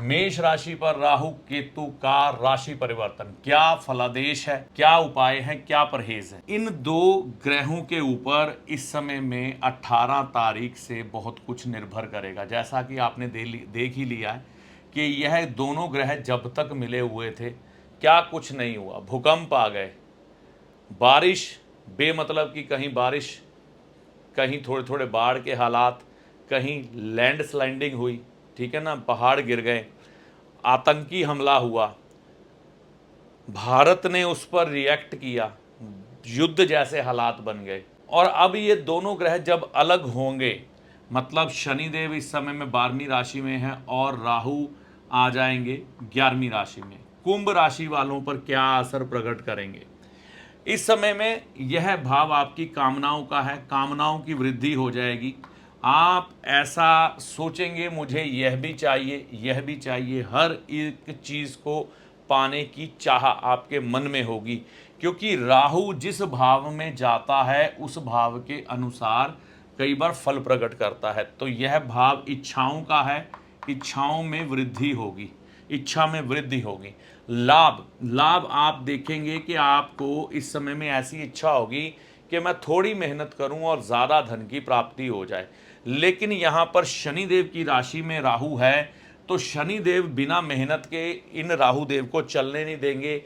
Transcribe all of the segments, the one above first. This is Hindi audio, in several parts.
मेष राशि पर राहु केतु का राशि परिवर्तन क्या फलादेश है, क्या उपाय है, क्या परहेज है। इन दो ग्रहों के ऊपर इस समय में 18 तारीख से बहुत कुछ निर्भर करेगा। जैसा कि आपने देख ही लिया है कि यह दोनों ग्रह जब तक मिले हुए थे क्या कुछ नहीं हुआ। भूकंप आ गए, बारिश बेमतलब की, कहीं बारिश, कहीं थोड़े थोड़े बाढ़ के हालात, कहीं लैंडस्लाइडिंग हुई, ठीक है ना, पहाड़ गिर गए, आतंकी हमला हुआ, भारत ने उस पर रिएक्ट किया, युद्ध जैसे हालात बन गए। और अब ये दोनों ग्रह जब अलग होंगे, मतलब शनिदेव इस समय में 12वीं राशि में है और राहु आ जाएंगे 11वीं राशि में। कुंभ राशि वालों पर क्या असर प्रकट करेंगे। इस समय में यह भाव आपकी कामनाओं का है, कामनाओं की वृद्धि हो जाएगी। आप ऐसा सोचेंगे मुझे यह भी चाहिए, यह भी चाहिए, हर एक चीज़ को पाने की चाह आपके मन में होगी, क्योंकि राहु जिस भाव में जाता है उस भाव के अनुसार कई बार फल प्रकट करता है। तो यह भाव इच्छाओं का है, इच्छाओं में वृद्धि होगी, इच्छा में वृद्धि होगी। लाभ, लाभ आप देखेंगे कि आपको इस समय में ऐसी इच्छा होगी कि मैं थोड़ी मेहनत करूं और ज़्यादा धन की प्राप्ति हो जाए। लेकिन यहाँ पर शनिदेव की राशि में राहु है, तो शनिदेव बिना मेहनत के इन राहु देव को चलने नहीं देंगे,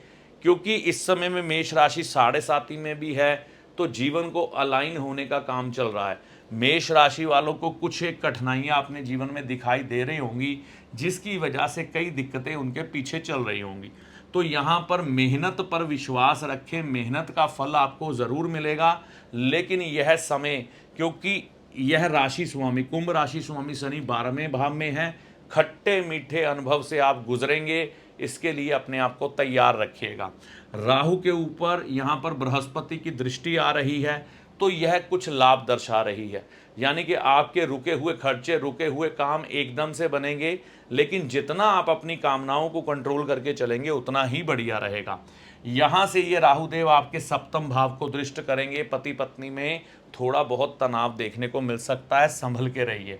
क्योंकि इस समय में मेष राशि 7.5 में भी है, तो जीवन को अलाइन होने का काम चल रहा है। मेष राशि वालों को कुछ एक कठिनाइयां अपने जीवन में दिखाई दे रही होंगी, जिसकी वजह से कई दिक्कतें उनके पीछे चल रही होंगी। तो यहाँ पर मेहनत पर विश्वास रखें, मेहनत का फल आपको ज़रूर मिलेगा। लेकिन यह समय, क्योंकि यह राशि स्वामी, कुंभ राशि स्वामी शनि 12वें भाव में है, खट्टे मीठे अनुभव से आप गुजरेंगे, इसके लिए अपने आप को तैयार रखिएगा। राहु के ऊपर यहाँ पर बृहस्पति की दृष्टि आ रही है, तो यह कुछ लाभ दर्शा रही है, यानी कि आपके रुके हुए खर्चे, रुके हुए काम एकदम से बनेंगे। लेकिन जितना आप अपनी कामनाओं को कंट्रोल करके चलेंगे उतना ही बढ़िया रहेगा। यहाँ से ये राहुदेव आपके सप्तम भाव को दृष्ट करेंगे। पति पत्नी में थोड़ा बहुत तनाव देखने को मिल सकता है, संभल के रहिए।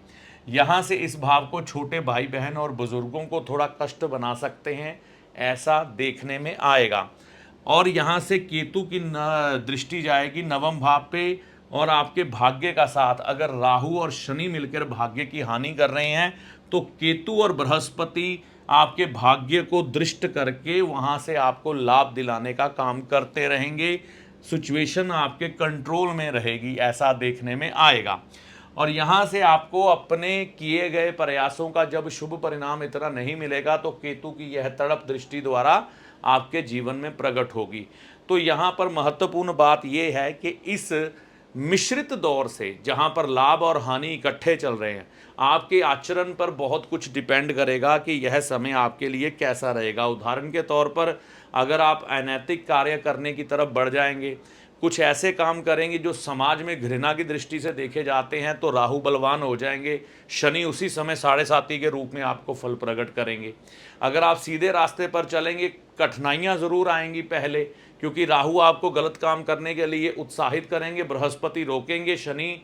यहाँ से इस भाव को छोटे भाई बहन और बुजुर्गों को थोड़ा कष्ट बना सकते हैं, ऐसा देखने में आएगा। और यहाँ से केतु की दृष्टि जाएगी नवम भाव पे, और आपके भाग्य का साथ अगर राहु और शनि मिलकर भाग्य की हानि कर रहे हैं, तो केतु और बृहस्पति आपके भाग्य को दृष्ट करके वहाँ से आपको लाभ दिलाने का काम करते रहेंगे। सिचुएशन आपके कंट्रोल में रहेगी, ऐसा देखने में आएगा। और यहाँ से आपको अपने किए गए प्रयासों का जब शुभ परिणाम इतना नहीं मिलेगा, तो केतु की यह तड़प दृष्टि द्वारा आपके जीवन में प्रकट होगी। तो यहाँ पर महत्वपूर्ण बात यह है कि इस मिश्रित दौर से, जहाँ पर लाभ और हानि इकट्ठे चल रहे हैं, आपके आचरण पर बहुत कुछ डिपेंड करेगा कि यह समय आपके लिए कैसा रहेगा। उदाहरण के तौर पर अगर आप अनैतिक कार्य करने की तरफ बढ़ जाएंगे, कुछ ऐसे काम करेंगे जो समाज में घृणा की दृष्टि से देखे जाते हैं, तो राहु बलवान हो जाएंगे। शनि उसी समय 7.5 के रूप में आपको फल प्रकट करेंगे। अगर आप सीधे रास्ते पर चलेंगे, कठिनाइयां जरूर आएंगी पहले, क्योंकि राहु आपको गलत काम करने के लिए उत्साहित करेंगे, बृहस्पति रोकेंगे, शनि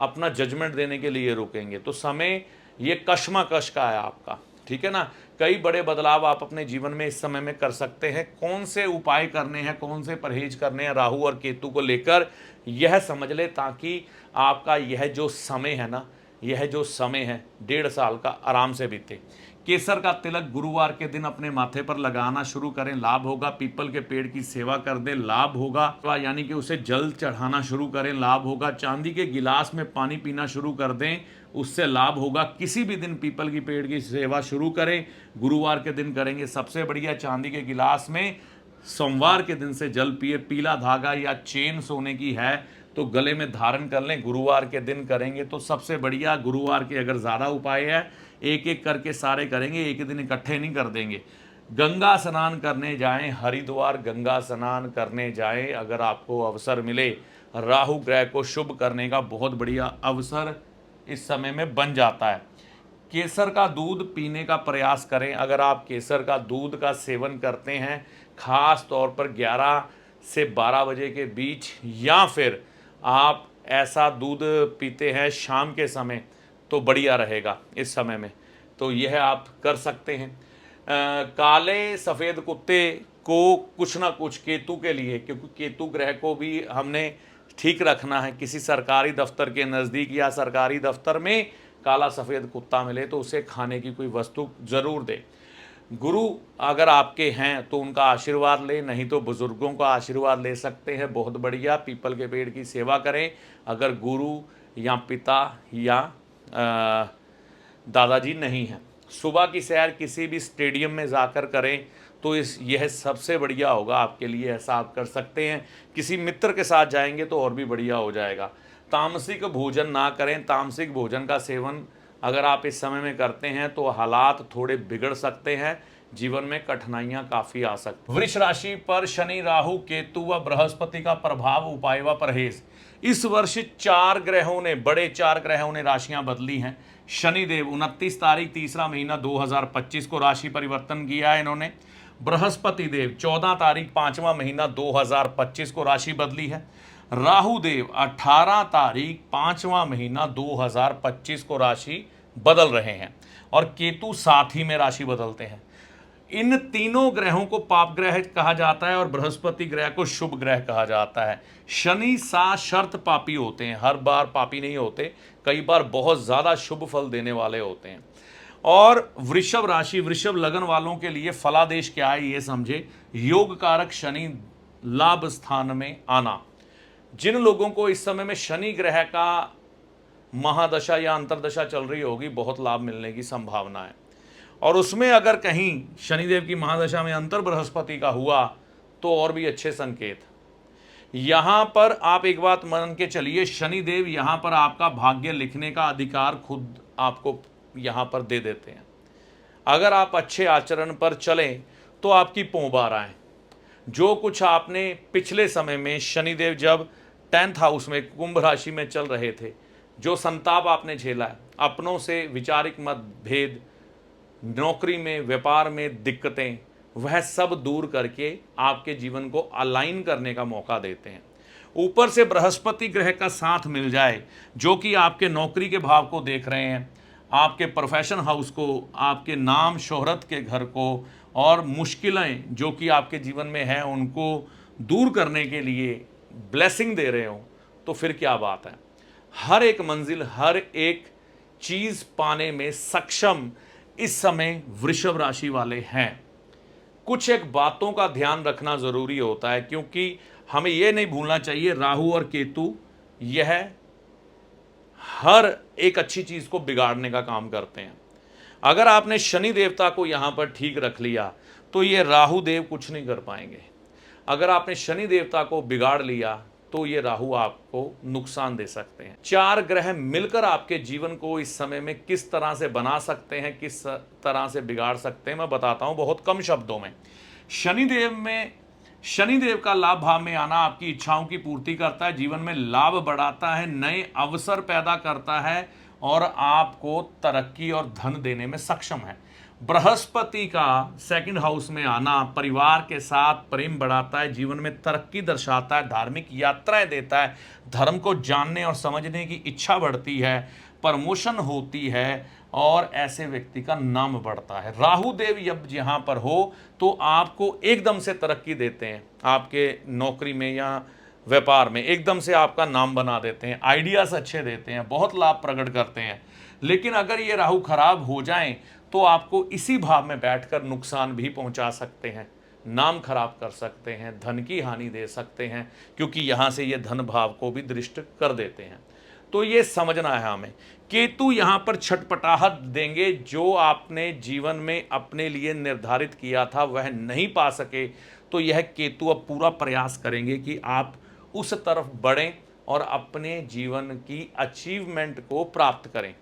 अपना जजमेंट देने के लिए रोकेंगे। तो समय ये कश्मकश का है आपका, ठीक है ना। कई बड़े बदलाव आप अपने जीवन में इस समय में कर सकते हैं। कौन से उपाय करने हैं, कौन से परहेज करने हैं राहु और केतु को लेकर, यह समझ ले, ताकि आपका यह जो समय है ना, यह जो समय है 1.5 साल का आराम से बीते। केसर का तिलक गुरुवार के दिन अपने माथे पर लगाना शुरू करें, लाभ होगा। पीपल के पेड़ की सेवा कर दें, लाभ होगा। यानी कि उसे जल चढ़ाना शुरू करें, लाभ होगा। चांदी के गिलास में पानी पीना शुरू कर दें, उससे लाभ होगा। किसी भी दिन पीपल की पेड़ की सेवा शुरू करें, गुरुवार के दिन करेंगे सबसे बढ़िया। चांदी के गिलास में सोमवार के दिन से जल पिए। पीला धागा या चेन सोने की है तो गले में धारण कर लें, गुरुवार के दिन करेंगे तो सबसे बढ़िया। गुरुवार के अगर ज़्यादा उपाय है, एक एक करके सारे करेंगे, एक ही दिन इकट्ठे नहीं कर देंगे। गंगा स्नान करने जाएं, हरिद्वार गंगा स्नान करने जाएं अगर आपको अवसर मिले। राहु ग्रह को शुभ करने का बहुत बढ़िया अवसर इस समय में बन जाता है। केसर का दूध पीने का प्रयास करें। अगर आप केसर का दूध का सेवन करते हैं, खास तौर पर 11 से 12 बजे के बीच, या फिर आप ऐसा दूध पीते हैं शाम के समय, तो बढ़िया रहेगा इस समय में। तो यह आप कर सकते हैं। काले सफ़ेद कुत्ते को कुछ ना कुछ केतु के लिए, क्योंकि केतु ग्रह को भी हमने ठीक रखना है, किसी सरकारी दफ्तर के नज़दीक या सरकारी दफ्तर में काला सफ़ेद कुत्ता मिले तो उसे खाने की कोई वस्तु ज़रूर दे। गुरु अगर आपके हैं तो उनका आशीर्वाद लें, नहीं तो बुज़ुर्गों का आशीर्वाद ले सकते हैं, बहुत बढ़िया। पीपल के पेड़ की सेवा करें अगर गुरु या पिता या दादाजी नहीं हैं। सुबह की सैर किसी भी स्टेडियम में जाकर करें तो यह सबसे बढ़िया होगा आपके लिए, ऐसा आप कर सकते हैं। किसी मित्र के साथ जाएंगे तो और भी बढ़िया हो जाएगा। तामसिक भोजन ना करें, तामसिक भोजन का सेवन अगर आप इस समय में करते हैं तो हालात थोड़े बिगड़ सकते हैं, जीवन में कठिनाइयां काफ़ी आ सकती। वृष राशि पर शनि, राहु, केतु व बृहस्पति का प्रभाव, उपाय व परहेज। इस वर्ष 4 ग्रहों ने, बड़े 4 ग्रहों ने राशियां बदली हैं। शनिदेव 29 तारीख 3रा महीना 2025 को राशि परिवर्तन किया है इन्होंने। बृहस्पति देव 14 तारीख 5वां महीना 2025 को राशि बदली है। राहु देव 18 तारीख 5वां महीना 2025 को राशि बदल रहे हैं और केतु साथ ही में राशि बदलते हैं। इन तीनों ग्रहों को पाप ग्रह कहा जाता है और बृहस्पति ग्रह को शुभ ग्रह कहा जाता है। शनि शर्त पापी होते हैं, हर बार पापी नहीं होते, कई बार बहुत ज़्यादा शुभ फल देने वाले होते हैं। और वृषभ राशि, वृषभ लगन वालों के लिए फलादेश क्या है ये समझे। योग कारक शनि लाभ स्थान में आना। जिन लोगों को इस समय में शनि ग्रह का महादशा या अंतरदशा चल रही होगी, बहुत लाभ मिलने की संभावना है। और उसमें अगर कहीं शनिदेव की महादशा में अंतर बृहस्पति का हुआ तो और भी अच्छे संकेत। यहां पर आप एक बात मान के चलिए, शनिदेव यहां पर आपका भाग्य लिखने का अधिकार खुद आपको यहां पर दे देते हैं। अगर आप अच्छे आचरण पर चलें तो आपकी पौं आए। जो कुछ आपने पिछले समय में, शनिदेव जब 10th हाउस में कुंभ राशि में चल रहे थे, जो संताप आपने झेला है, अपनों से विचारिक मतभेद, नौकरी में, व्यापार में दिक्कतें, वह सब दूर करके आपके जीवन को अलाइन करने का मौका देते हैं। ऊपर से बृहस्पति ग्रह का साथ मिल जाए, जो कि आपके नौकरी के भाव को देख रहे हैं, आपके प्रोफेशन हाउस को, आपके नाम शोहरत के घर को, और मुश्किलें जो कि आपके जीवन में हैं उनको दूर करने के लिए ब्लेसिंग दे रहे हो, तो फिर क्या बात है। हर एक मंजिल, हर एक चीज़ पाने में सक्षम इस समय वृषभ राशि वाले हैं। कुछ एक बातों का ध्यान रखना ज़रूरी होता है, क्योंकि हमें यह नहीं भूलना चाहिए राहु और केतु यह हर एक अच्छी चीज़ को बिगाड़ने का काम करते हैं। अगर आपने शनि देवता को यहाँ पर ठीक रख लिया तो ये राहु देव कुछ नहीं कर पाएंगे। अगर आपने शनि देवता को बिगाड़ लिया तो ये राहु आपको नुकसान दे सकते हैं। 4 ग्रह मिलकर आपके जीवन को इस समय में किस तरह से बना सकते हैं, किस तरह से बिगाड़ सकते हैं, मैं बताता हूं बहुत कम शब्दों में। शनिदेव का लाभ भाव में आना आपकी इच्छाओं की पूर्ति करता है, जीवन में लाभ बढ़ाता है, नए अवसर पैदा करता है और आपको तरक्की और धन देने में सक्षम है। बृहस्पति का 2nd हाउस में आना परिवार के साथ प्रेम बढ़ाता है, जीवन में तरक्की दर्शाता है, धार्मिक यात्राएं देता है, धर्म को जानने और समझने की इच्छा बढ़ती है, प्रमोशन होती है और ऐसे व्यक्ति का नाम बढ़ता है। राहु देव जब यहाँ पर हो तो आपको एकदम से तरक्की देते हैं, आपके नौकरी में या व्यापार में एकदम से आपका नाम बना देते हैं, आइडियाज अच्छे देते हैं, बहुत लाभ प्रकट करते हैं। लेकिन अगर ये राहु खराब हो जाएं तो आपको इसी भाव में बैठकर नुकसान भी पहुंचा सकते हैं, नाम खराब कर सकते हैं, धन की हानि दे सकते हैं, क्योंकि यहाँ से ये धन भाव को भी दृष्ट कर देते हैं। तो ये समझना है हमें। केतु यहाँ पर छटपटाहट देंगे, जो आपने जीवन में अपने लिए निर्धारित किया था वह नहीं पा सके तो यह केतु अब पूरा प्रयास करेंगे कि आप उस तरफ बढ़ें और अपने जीवन की अचीवमेंट को प्राप्त करें।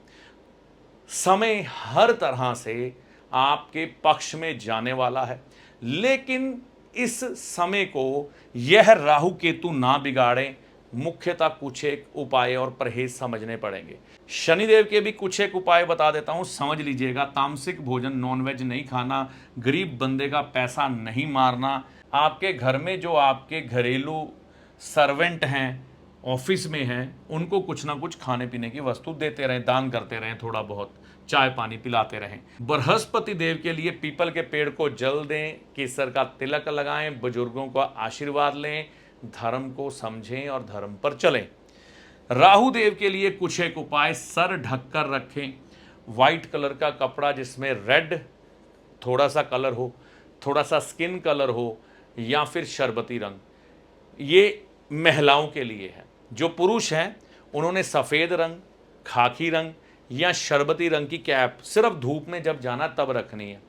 समय हर तरह से आपके पक्ष में जाने वाला है, लेकिन इस समय को यह राहु केतु ना बिगाड़ें। मुख्यतः कुछ एक उपाय और परहेज समझने पड़ेंगे। शनिदेव के भी कुछ एक उपाय बता देता हूं, समझ लीजिएगा। तामसिक भोजन, नॉनवेज नहीं खाना, गरीब बंदे का पैसा नहीं मारना, आपके घर में जो आपके घरेलू सर्वेंट हैं, ऑफिस में हैं, उनको कुछ ना कुछ खाने पीने की वस्तु देते रहें, दान करते रहें थोड़ा बहुत, चाय पानी पिलाते रहें। बृहस्पति देव के लिए पीपल के पेड़ को जल दें, केसर का तिलक लगाएं, बुजुर्गों का आशीर्वाद लें, धर्म को समझें और धर्म पर चलें। राहु देव के लिए कुछ एक उपाय, सर ढककर रखें, वाइट कलर का कपड़ा जिसमें रेड थोड़ा सा कलर हो, थोड़ा सा स्किन कलर हो, या फिर शरबती रंग, ये महिलाओं के लिए है। जो पुरुष हैं उन्होंने सफ़ेद रंग, खाकी रंग या शरबती रंग की कैप सिर्फ धूप में जब जाना तब रखनी है।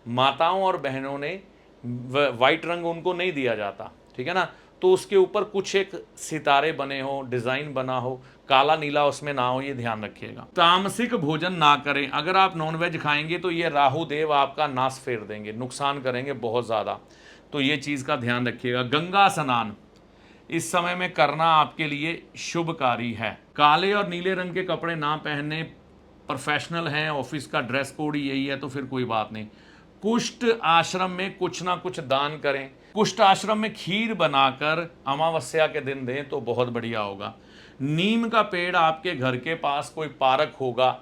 माताओं और बहनों ने वाइट रंग उनको नहीं दिया जाता, ठीक है ना, तो उसके ऊपर कुछ एक सितारे बने हो, डिज़ाइन बना हो, काला नीला उसमें ना हो, ये ध्यान रखिएगा। तामसिक भोजन ना करें। अगर आप नॉनवेज खाएंगे तो ये राहु देव आपका नाश फेर देंगे, नुकसान करेंगे बहुत ज़्यादा, तो ये चीज़ का ध्यान रखिएगा। गंगा स्नान इस समय में करना आपके लिए शुभकारी है। काले और नीले रंग के कपड़े ना पहनने, प्रोफेशनल हैं, ऑफिस का ड्रेस कोड ही यही है तो फिर कोई बात नहीं। कुष्ठ आश्रम में कुछ ना कुछ दान करें। कुष्ठ आश्रम में खीर बनाकर अमावस्या के दिन दें तो बहुत बढ़िया होगा। नीम का पेड़ आपके घर के पास कोई पार्क होगा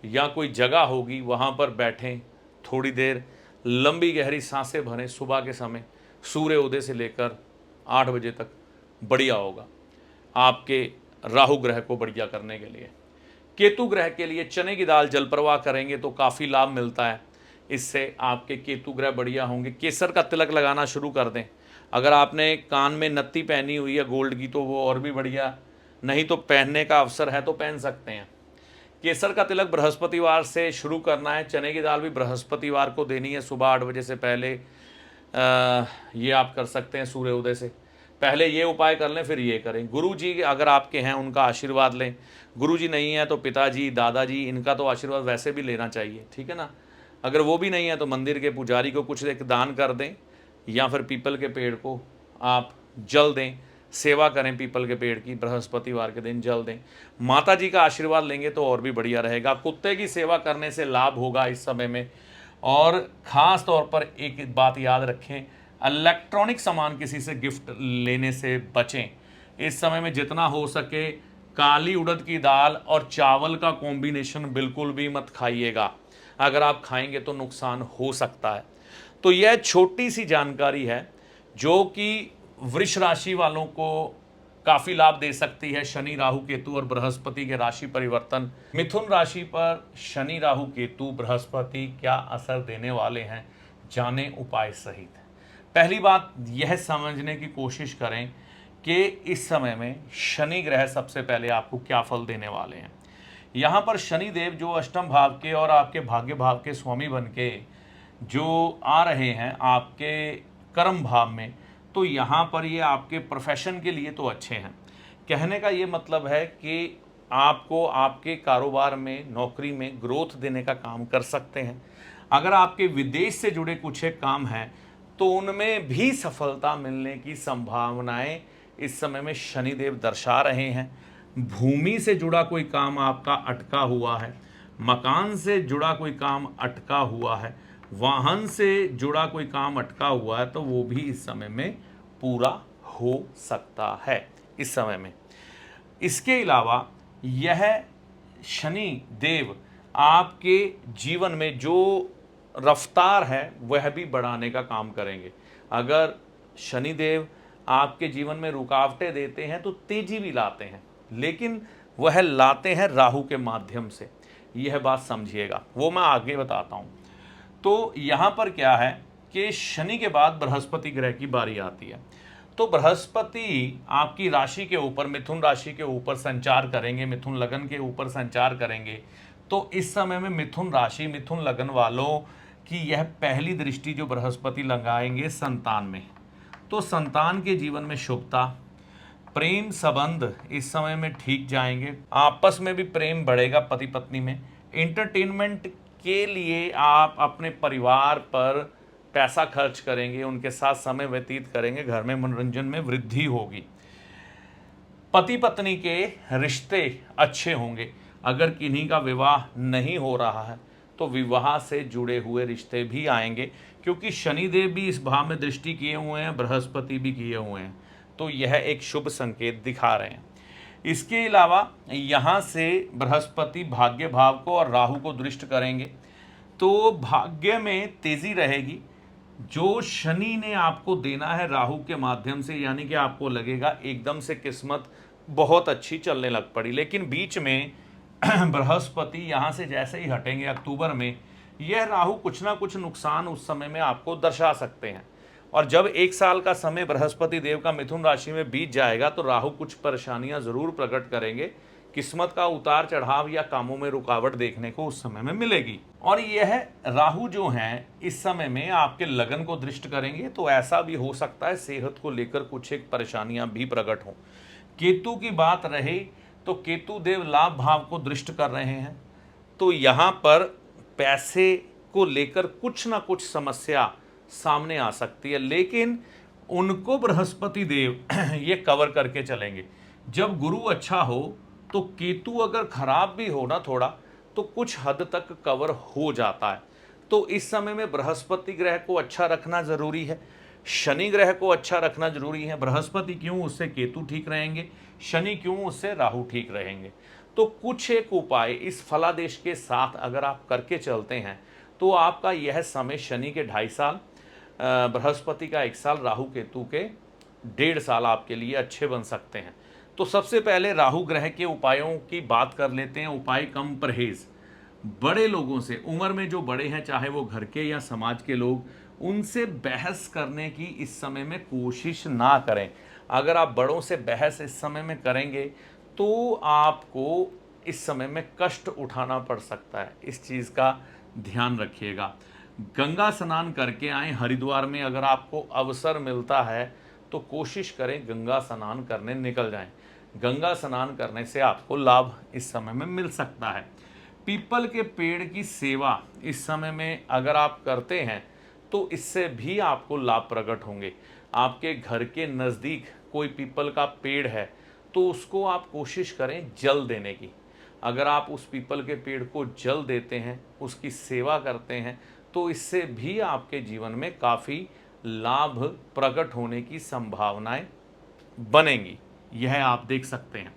या कोई जगह होगी, वहाँ पर बैठें, थोड़ी देर लंबी गहरी सांसें भरें सुबह के समय, सूर्य उदय से लेकर 8 बजे तक, बढ़िया होगा आपके राहु ग्रह को बढ़िया करने के लिए। केतु ग्रह के लिए चने की दाल जल प्रवाह करेंगे तो काफ़ी लाभ मिलता है, इससे आपके केतु ग्रह बढ़िया होंगे। केसर का तिलक लगाना शुरू कर दें। अगर आपने कान में नत्ती पहनी हुई है गोल्ड की तो वो और भी बढ़िया, नहीं तो पहनने का अवसर है तो पहन सकते हैं। केसर का तिलक बृहस्पतिवार से शुरू करना है। चने की दाल भी बृहस्पतिवार को देनी है सुबह 8 बजे से पहले। ये आप कर सकते हैं सूर्य उदय से पहले, ये उपाय कर लें फिर ये करें। गुरु जी अगर आपके हैं उनका आशीर्वाद लें, गुरु जी नहीं है तो पिताजी, दादाजी, इनका तो आशीर्वाद वैसे भी लेना चाहिए, ठीक है ना। अगर वो भी नहीं है तो मंदिर के पुजारी को कुछ एक दान कर दें या फिर पीपल के पेड़ को आप जल दें, सेवा करें पीपल के पेड़ की, बृहस्पतिवार के दिन जल दें। माता जी का आशीर्वाद लेंगे तो और भी बढ़िया रहेगा। कुत्ते की सेवा करने से लाभ होगा इस समय में। और ख़ास तौर पर एक बात याद रखें, इलेक्ट्रॉनिक सामान किसी से गिफ्ट लेने से बचें। इस समय में जितना हो सके काली उड़द की दाल और चावल का कॉम्बिनेशन बिल्कुल भी मत खाइएगा, अगर आप खाएंगे तो नुकसान हो सकता है। तो यह छोटी सी जानकारी है जो कि वृष राशि वालों को काफ़ी लाभ दे सकती है। शनि, राहु, केतु और बृहस्पति के राशि परिवर्तन। मिथुन राशि पर शनि, राहु, केतु, बृहस्पति क्या असर देने वाले हैं, जाने उपाय सहित। पहली बात यह समझने की कोशिश करें कि इस समय में शनि ग्रह सबसे पहले आपको क्या फल देने वाले हैं। यहाँ पर शनि देव जो अष्टम भाव के और आपके भाग्य भाव के स्वामी बन के जो आ रहे हैं आपके कर्म भाव में, तो यहाँ पर ये आपके प्रोफेशन के लिए तो अच्छे हैं। कहने का ये मतलब है कि आपको आपके कारोबार में, नौकरी में ग्रोथ देने का काम कर सकते हैं। अगर आपके विदेश से जुड़े कुछ एक काम हैं तो उनमें भी सफलता मिलने की संभावनाएं इस समय में शनिदेव दर्शा रहे हैं। भूमि से जुड़ा कोई काम आपका अटका हुआ है, मकान से जुड़ा कोई काम अटका हुआ है, वाहन से जुड़ा कोई काम अटका हुआ है, तो वो भी इस समय में पूरा हो सकता है इस समय में। इसके अलावा यह शनि देव आपके जीवन में जो रफ्तार है वह भी बढ़ाने का काम करेंगे। अगर शनि देव आपके जीवन में रुकावटें देते हैं तो तेजी भी लाते हैं, लेकिन वह लाते हैं राहु के माध्यम से, यह बात समझिएगा, वो मैं आगे बताता हूँ। तो यहाँ पर क्या है कि शनि के बाद बृहस्पति ग्रह की बारी आती है। तो बृहस्पति आपकी राशि के ऊपर, मिथुन राशि के ऊपर संचार करेंगे, मिथुन लगन के ऊपर संचार करेंगे। तो इस समय में मिथुन राशि, मिथुन लगन वालों की यह पहली दृष्टि जो बृहस्पति लगाएंगे संतान में, तो संतान के जीवन में शुभता, प्रेम संबंध इस समय में ठीक जाएंगे, आपस में भी प्रेम बढ़ेगा पति पत्नी में। एंटरटेनमेंट के लिए आप अपने परिवार पर पैसा खर्च करेंगे, उनके साथ समय व्यतीत करेंगे, घर में मनोरंजन में वृद्धि होगी। पति पत्नी के रिश्ते अच्छे होंगे। अगर किन्हीं का विवाह नहीं हो रहा है तो विवाह से जुड़े हुए रिश्ते भी आएंगे, क्योंकि शनिदेव भी इस भाव में दृष्टि किए हुए हैं, बृहस्पति भी किए हुए हैं, तो यह एक शुभ संकेत दिखा रहे हैं। इसके अलावा यहाँ से बृहस्पति भाग्य भाव को और राहु को दृष्ट करेंगे, तो भाग्य में तेजी रहेगी। जो शनि ने आपको देना है राहु के माध्यम से, यानी कि आपको लगेगा एकदम से किस्मत बहुत अच्छी चलने लग पड़ी, लेकिन बीच में बृहस्पति यहाँ से जैसे ही हटेंगे अक्टूबर में, यह राहु कुछ ना कुछ नुकसान उस समय में आपको दर्शा सकते हैं। और जब 1 साल का समय बृहस्पति देव का मिथुन राशि में बीत जाएगा तो राहु कुछ परेशानियां जरूर प्रकट करेंगे। किस्मत का उतार चढ़ाव या कामों में रुकावट देखने को उस समय में मिलेगी। और यह राहु जो है इस समय में आपके लगन को दृष्ट करेंगे, तो ऐसा भी हो सकता है सेहत को लेकर कुछ एक परेशानियां भी प्रकट हों। केतु की बात रहे तो केतु देव लाभ भाव को दृष्ट कर रहे हैं, तो यहाँ पर पैसे को लेकर कुछ ना कुछ समस्या सामने आ सकती है, लेकिन उनको बृहस्पति देव ये कवर करके चलेंगे। जब गुरु अच्छा हो तो केतु अगर खराब भी हो ना थोड़ा, तो कुछ हद तक कवर हो जाता है। तो इस समय में बृहस्पति ग्रह को अच्छा रखना जरूरी है, शनि ग्रह को अच्छा रखना जरूरी है। बृहस्पति क्यों, उससे केतु ठीक रहेंगे, शनि क्यों, उससे राहु ठीक रहेंगे। तो कुछ एक उपाय इस फलादेश के साथ अगर आप करके चलते हैं तो आपका यह समय शनि के 2.5 साल, बृहस्पति का 1 साल, राहु केतु के 1.5 साल आपके लिए अच्छे बन सकते हैं। तो सबसे पहले राहु ग्रह के उपायों की बात कर लेते हैं। उपाय कम परहेज। बड़े लोगों से, उम्र में जो बड़े हैं, चाहे वो घर के या समाज के लोग, उनसे बहस करने की इस समय में कोशिश ना करें। अगर आप बड़ों से बहस इस समय में करेंगे तो आपको इस समय में कष्ट उठाना पड़ सकता है, इस चीज़ का ध्यान रखिएगा। गंगा स्नान करके आएँ। हरिद्वार में अगर आपको अवसर मिलता है तो कोशिश करें गंगा स्नान करने निकल जाएं। गंगा स्नान करने से आपको लाभ इस समय में मिल सकता है। पीपल के पेड़ की सेवा इस समय में अगर आप करते हैं तो इससे भी आपको लाभ प्रकट होंगे। आपके घर के नज़दीक कोई पीपल का पेड़ है तो उसको आप कोशिश करें जल देने की। अगर आप उस पीपल के पेड़ को जल देते हैं, उसकी सेवा करते हैं, तो इससे भी आपके जीवन में काफ़ी लाभ प्रकट होने की संभावनाएं बनेंगी। यह आप देख सकते हैं।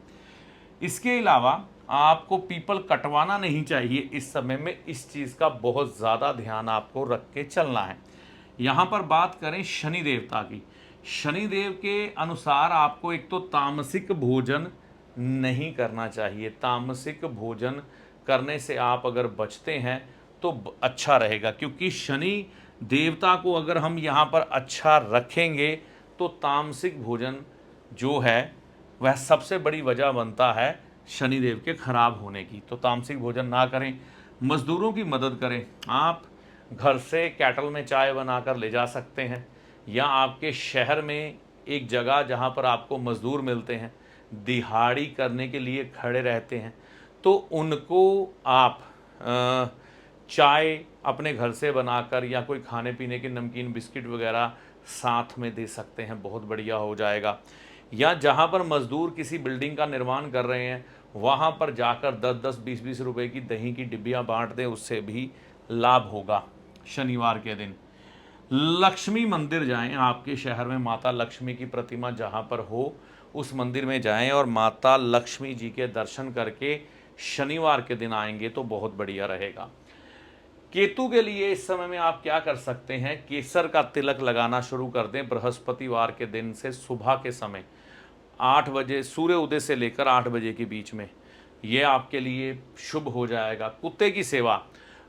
इसके अलावा आपको पीपल कटवाना नहीं चाहिए इस समय में, इस चीज़ का बहुत ज़्यादा ध्यान आपको रख के चलना है। यहाँ पर बात करें शनि देवता की। शनि देव के अनुसार आपको एक तो तामसिक भोजन नहीं करना चाहिए। तामसिक भोजन करने से आप अगर बचते हैं तो अच्छा रहेगा, क्योंकि शनि देवता को अगर हम यहाँ पर अच्छा रखेंगे तो तामसिक भोजन जो है वह सबसे बड़ी वजह बनता है शनिदेव के खराब होने की। तो तामसिक भोजन ना करें। मजदूरों की मदद करें। आप घर से कैटल में चाय बनाकर ले जा सकते हैं, या आपके शहर में एक जगह जहाँ पर आपको मजदूर मिलते हैं, दिहाड़ी करने के लिए खड़े रहते हैं, तो उनको आप चाय अपने घर से बनाकर या कोई खाने पीने के नमकीन बिस्किट वगैरह साथ में दे सकते हैं, बहुत बढ़िया हो जाएगा। या जहाँ पर मजदूर किसी बिल्डिंग का निर्माण कर रहे हैं वहाँ पर जाकर 10-10, 20-20 रुपए की दही की डिब्बियाँ बांट दें, उससे भी लाभ होगा। शनिवार के दिन लक्ष्मी मंदिर जाएं। आपके शहर में माता लक्ष्मी की प्रतिमा जहाँ पर हो उस मंदिर में जाएं और माता लक्ष्मी जी के दर्शन करके शनिवार के दिन आएंगे तो बहुत बढ़िया रहेगा। केतु के लिए इस समय में आप क्या कर सकते हैं, केसर का तिलक लगाना शुरू कर दें बृहस्पतिवार के दिन से सुबह के समय 8 बजे, सूर्य उदय से लेकर 8 बजे के बीच में, ये आपके लिए शुभ हो जाएगा। कुत्ते की सेवा,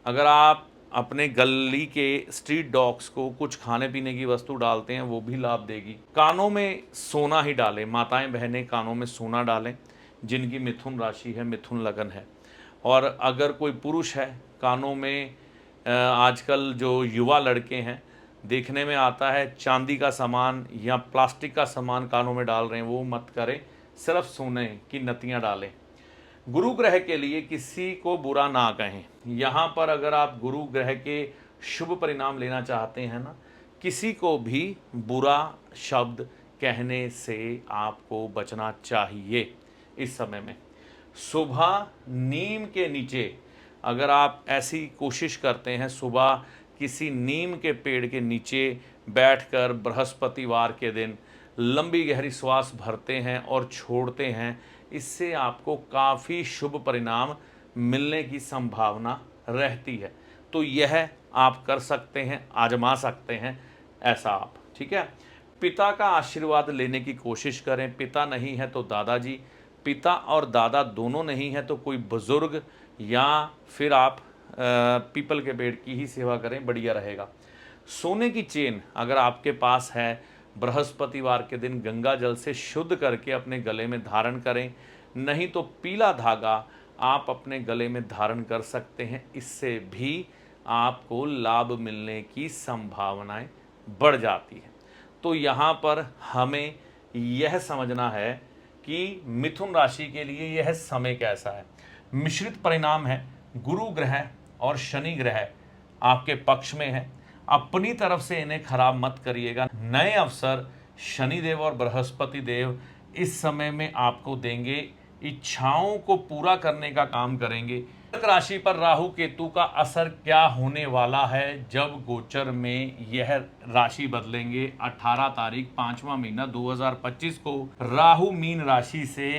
अगर आप अपने गली के स्ट्रीट डॉग्स को कुछ खाने पीने की वस्तु डालते हैं वो भी लाभ देगी। कानों में सोना ही डालें। माताएं बहनें कानों में सोना डालें जिनकी मिथुन राशि है, मिथुन लगन है। और अगर कोई पुरुष है कानों में, आजकल जो युवा लड़के हैं देखने में आता है चांदी का सामान या प्लास्टिक का सामान कानों में डाल रहे हैं, वो मत करें, सिर्फ सोने की नथियां डालें। गुरु ग्रह के लिए किसी को बुरा ना कहें। यहाँ पर अगर आप गुरु ग्रह के शुभ परिणाम लेना चाहते हैं ना, किसी को भी बुरा शब्द कहने से आपको बचना चाहिए। इस समय में सुबह नीम के नीचे अगर आप ऐसी कोशिश करते हैं, सुबह किसी नीम के पेड़ के नीचे बैठकर बृहस्पतिवार के दिन लंबी गहरी श्वास भरते हैं और छोड़ते हैं, इससे आपको काफ़ी शुभ परिणाम मिलने की संभावना रहती है। तो यह आप कर सकते हैं, आजमा सकते हैं ऐसा आप, ठीक है। पिता का आशीर्वाद लेने की कोशिश करें। पिता नहीं है तो दादाजी, पिता और दादा दोनों नहीं है तो कोई बुजुर्ग, या फिर आप पीपल के पेड़ की ही सेवा करें, बढ़िया रहेगा। सोने की चेन अगर आपके पास है, बृहस्पतिवार के दिन गंगा जल से शुद्ध करके अपने गले में धारण करें, नहीं तो पीला धागा आप अपने गले में धारण कर सकते हैं। इससे भी आपको लाभ मिलने की संभावनाएं बढ़ जाती हैं। तो यहाँ पर हमें यह समझना है कि मिथुन राशि के लिए यह समय कैसा है। मिश्रित परिणाम है। गुरु ग्रह और शनि ग्रह आपके पक्ष में है। अपनी तरफ से इन्हें खराब मत करिएगा। नए अवसर शनिदेव और बृहस्पति देव इस समय में आपको देंगे, इच्छाओं को पूरा करने का काम करेंगे। कर्क राशि पर राहु केतु का असर क्या होने वाला है जब गोचर में यह राशि बदलेंगे। 18 तारीख 5वां महीना 2025 को राहु मीन राशि से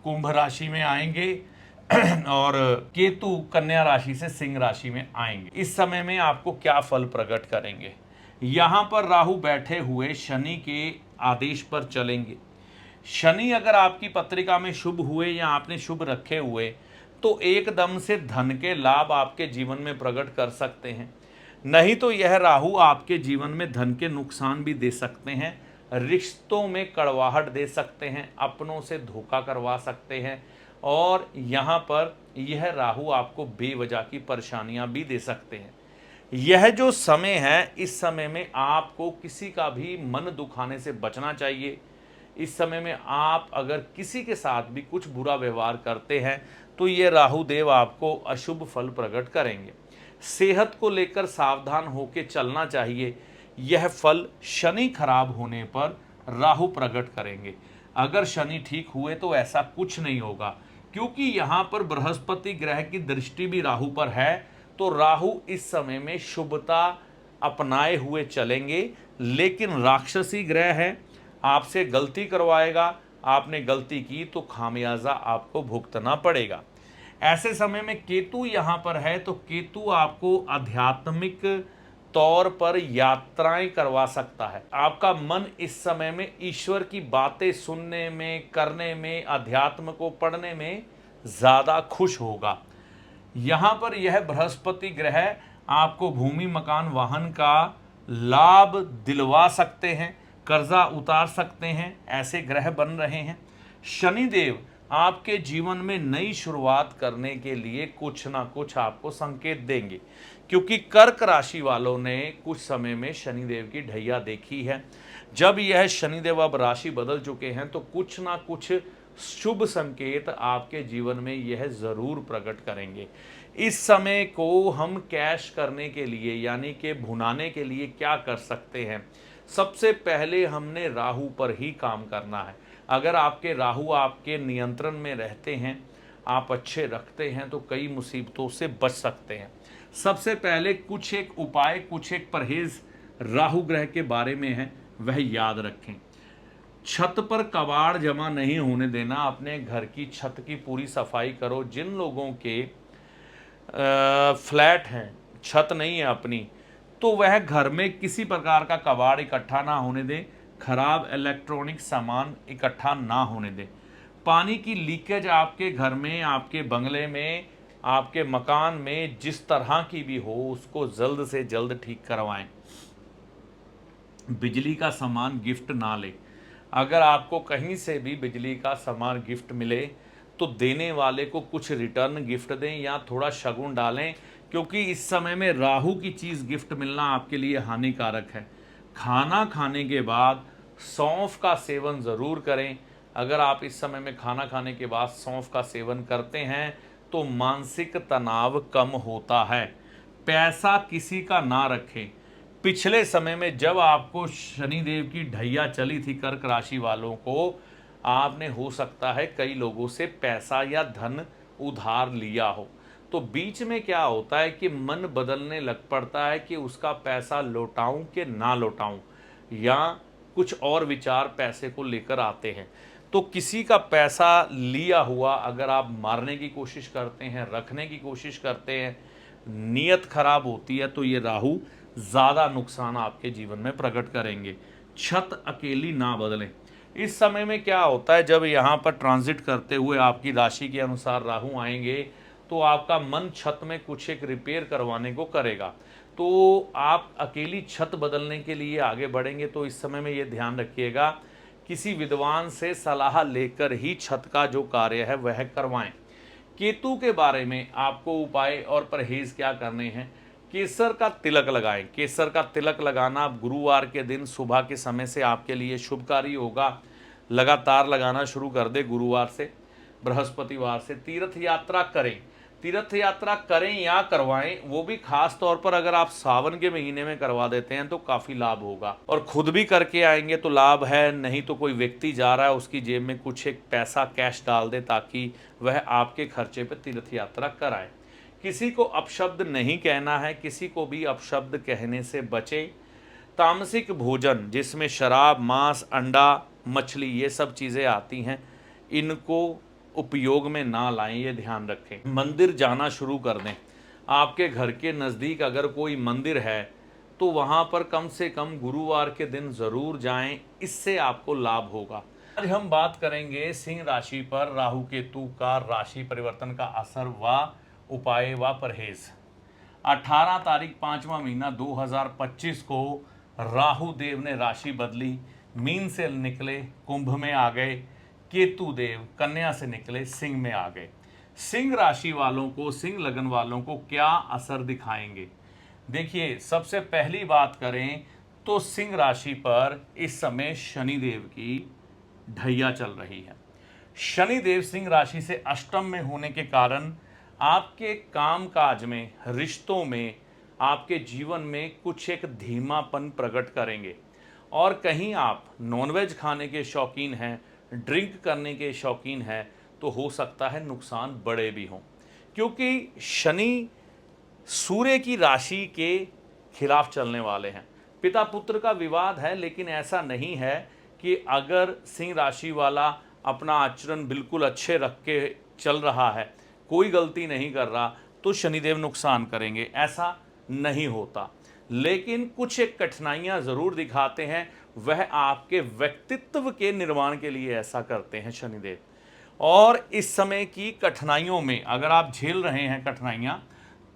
कुंभ राशि में आएंगे और केतु कन्या राशि से सिंह राशि में आएंगे। इस समय में आपको क्या फल प्रकट करेंगे। यहां पर राहु बैठे हुए शनि के आदेश पर चलेंगे। शनि अगर आपकी पत्रिका में शुभ हुए या आपने शुभ रखे हुए तो एकदम से धन के लाभ आपके जीवन में प्रकट कर सकते हैं। नहीं तो यह राहु आपके जीवन में धन के नुकसान भी दे सकते हैं, रिश्तों में कड़वाहट दे सकते हैं, अपनों से धोखा करवा सकते हैं, और यहाँ पर यह राहु आपको बेवजह की परेशानियां भी दे सकते हैं। यह जो समय है, इस समय में आपको किसी का भी मन दुखाने से बचना चाहिए। इस समय में आप अगर किसी के साथ भी कुछ बुरा व्यवहार करते हैं तो ये राहु देव आपको अशुभ फल प्रकट करेंगे। सेहत को लेकर सावधान होकर चलना चाहिए। यह फल शनि खराब होने पर राहु प्रकट करेंगे। अगर शनि ठीक हुए तो ऐसा कुछ नहीं होगा, क्योंकि यहाँ पर बृहस्पति ग्रह की दृष्टि भी राहु पर है। तो राहु इस समय में शुभता अपनाए हुए चलेंगे, लेकिन राक्षसी ग्रह है, आपसे गलती करवाएगा। आपने गलती की तो खामियाजा आपको भुगतना पड़ेगा। ऐसे समय में केतु यहाँ पर है तो केतु आपको आध्यात्मिक तौर पर यात्राएं करवा सकता है। आपका मन इस समय में ईश्वर की बातें सुनने में, करने में, अध्यात्म को पढ़ने में ज़्यादा खुश होगा। यहाँ पर यह बृहस्पति ग्रह आपको भूमि, मकान, वाहन का लाभ दिलवा सकते हैं, कर्जा उतार सकते हैं, ऐसे ग्रह बन रहे हैं। शनिदेव आपके जीवन में नई शुरुआत करने के लिए कुछ ना कुछ आपको संकेत देंगे, क्योंकि कर्क राशि वालों ने कुछ समय में शनिदेव की ढैया देखी है। जब यह शनिदेव अब राशि बदल चुके हैं तो कुछ ना कुछ शुभ संकेत आपके जीवन में यह जरूर प्रकट करेंगे। इस समय को हम कैश करने के लिए, यानी कि भुनाने के लिए क्या कर सकते हैं। सबसे पहले हमने राहु पर ही काम करना है। अगर आपके राहु आपके नियंत्रण में रहते हैं, आप अच्छे रखते हैं, तो कई मुसीबतों से बच सकते हैं। सबसे पहले कुछ एक उपाय, कुछ एक परहेज राहु ग्रह के बारे में है, वह याद रखें। छत पर कबाड़ जमा नहीं होने देना। अपने घर की छत की पूरी सफाई करो। जिन लोगों के फ्लैट हैं, छत नहीं है अपनी, तो वह घर में किसी प्रकार का कबाड़ इकट्ठा ना होने दें। खराब इलेक्ट्रॉनिक सामान इकट्ठा ना होने दें। पानी की लीकेज आपके घर में, आपके बंगले में, आपके मकान में जिस तरह की भी हो, उसको जल्द से जल्द ठीक करवाएं। बिजली का सामान गिफ्ट ना लें। अगर आपको कहीं से भी बिजली का सामान गिफ्ट मिले तो देने वाले को कुछ रिटर्न गिफ्ट दें या थोड़ा शगुन डालें, क्योंकि इस समय में राहु की चीज़ गिफ्ट मिलना आपके लिए हानिकारक है। खाना खाने के बाद सौंफ का सेवन ज़रूर करें। अगर आप इस समय में खाना खाने के बाद सौंफ का सेवन करते हैं तो मानसिक तनाव कम होता है। पैसा किसी का ना रखें। पिछले समय में जब आपको शनिदेव की ढैया चली थी कर्क राशि वालों को, आपने हो सकता है कई लोगों से पैसा या धन उधार लिया हो। तो बीच में क्या होता है कि मन बदलने लग पड़ता है कि उसका पैसा लौटाऊं कि ना लौटाऊं, या कुछ और विचार पैसे को लेकर आते हैं। तो किसी का पैसा लिया हुआ अगर आप मारने की कोशिश करते हैं, रखने की कोशिश करते हैं, नीयत खराब होती है, तो ये राहु ज़्यादा नुकसान आपके जीवन में प्रकट करेंगे। छत अकेली ना बदलें। इस समय में क्या होता है, जब यहाँ पर ट्रांजिट करते हुए आपकी राशि के अनुसार राहु आएंगे तो आपका मन छत में कुछ एक रिपेयर करवाने को करेगा, तो आप अकेली छत बदलने के लिए आगे बढ़ेंगे। तो इस समय में ये ध्यान रखिएगा, किसी विद्वान से सलाह लेकर ही छत का जो कार्य है वह करवाएं। केतु के बारे में आपको उपाय और परहेज क्या करने हैं, केसर का तिलक लगाएं। केसर का तिलक लगाना गुरुवार के दिन सुबह के समय से आपके लिए शुभकारी होगा। लगातार लगाना शुरू कर दे गुरुवार से, बृहस्पतिवार से। तीर्थ यात्रा करें, तीर्थ यात्रा करें या करवाएं, वो भी खास तौर पर अगर आप सावन के महीने में करवा देते हैं तो काफ़ी लाभ होगा। और खुद भी करके आएंगे तो लाभ है, नहीं तो कोई व्यक्ति जा रहा है उसकी जेब में कुछ एक पैसा कैश डाल दे ताकि वह आपके खर्चे पर तीर्थ यात्रा कराए। किसी को अपशब्द नहीं कहना है, किसी को भी अपशब्द कहने से बचे। तामसिक भोजन जिसमें शराब, मांस, अंडा, मछली ये सब चीज़ें आती हैं, इनको उपयोग में ना लाएं, ये ध्यान रखें। मंदिर जाना शुरू कर दें। आपके घर के नज़दीक अगर कोई मंदिर है तो वहाँ पर कम से कम गुरुवार के दिन ज़रूर जाएं, इससे आपको लाभ होगा। आज हम बात करेंगे सिंह राशि पर राहु केतु का राशि परिवर्तन का असर व उपाय व परहेज। 18 तारीख 5वां महीना 2025 को राहु देव ने राशि बदली, मीन से निकले कुंभ में आ गए, केतु देव कन्या से निकले सिंह में आ गए। सिंह राशि वालों को, सिंह लगन वालों को क्या असर दिखाएंगे? देखिए, सबसे पहली बात करें तो सिंह राशि पर इस समय शनि देव की ढैया चल रही है। शनि देव सिंह राशि से अष्टम में होने के कारण आपके काम काज में, रिश्तों में, आपके जीवन में कुछ एक धीमापन प्रकट करेंगे। और कहीं आप नॉनवेज खाने के शौकीन हैं, ड्रिंक करने के शौकीन हैं, तो हो सकता है नुकसान बड़े भी हों, क्योंकि शनि सूर्य की राशि के खिलाफ चलने वाले हैं। पिता पुत्र का विवाद है, लेकिन ऐसा नहीं है कि अगर सिंह राशि वाला अपना आचरण बिल्कुल अच्छे रख के चल रहा है, कोई गलती नहीं कर रहा, तो शनिदेव नुकसान करेंगे, ऐसा नहीं होता। लेकिन कुछ एक कठिनाइयां ज़रूर दिखाते हैं, वह आपके व्यक्तित्व के निर्माण के लिए ऐसा करते हैं शनिदेव। और इस समय की कठिनाइयों में अगर आप झेल रहे हैं कठिनाइयां,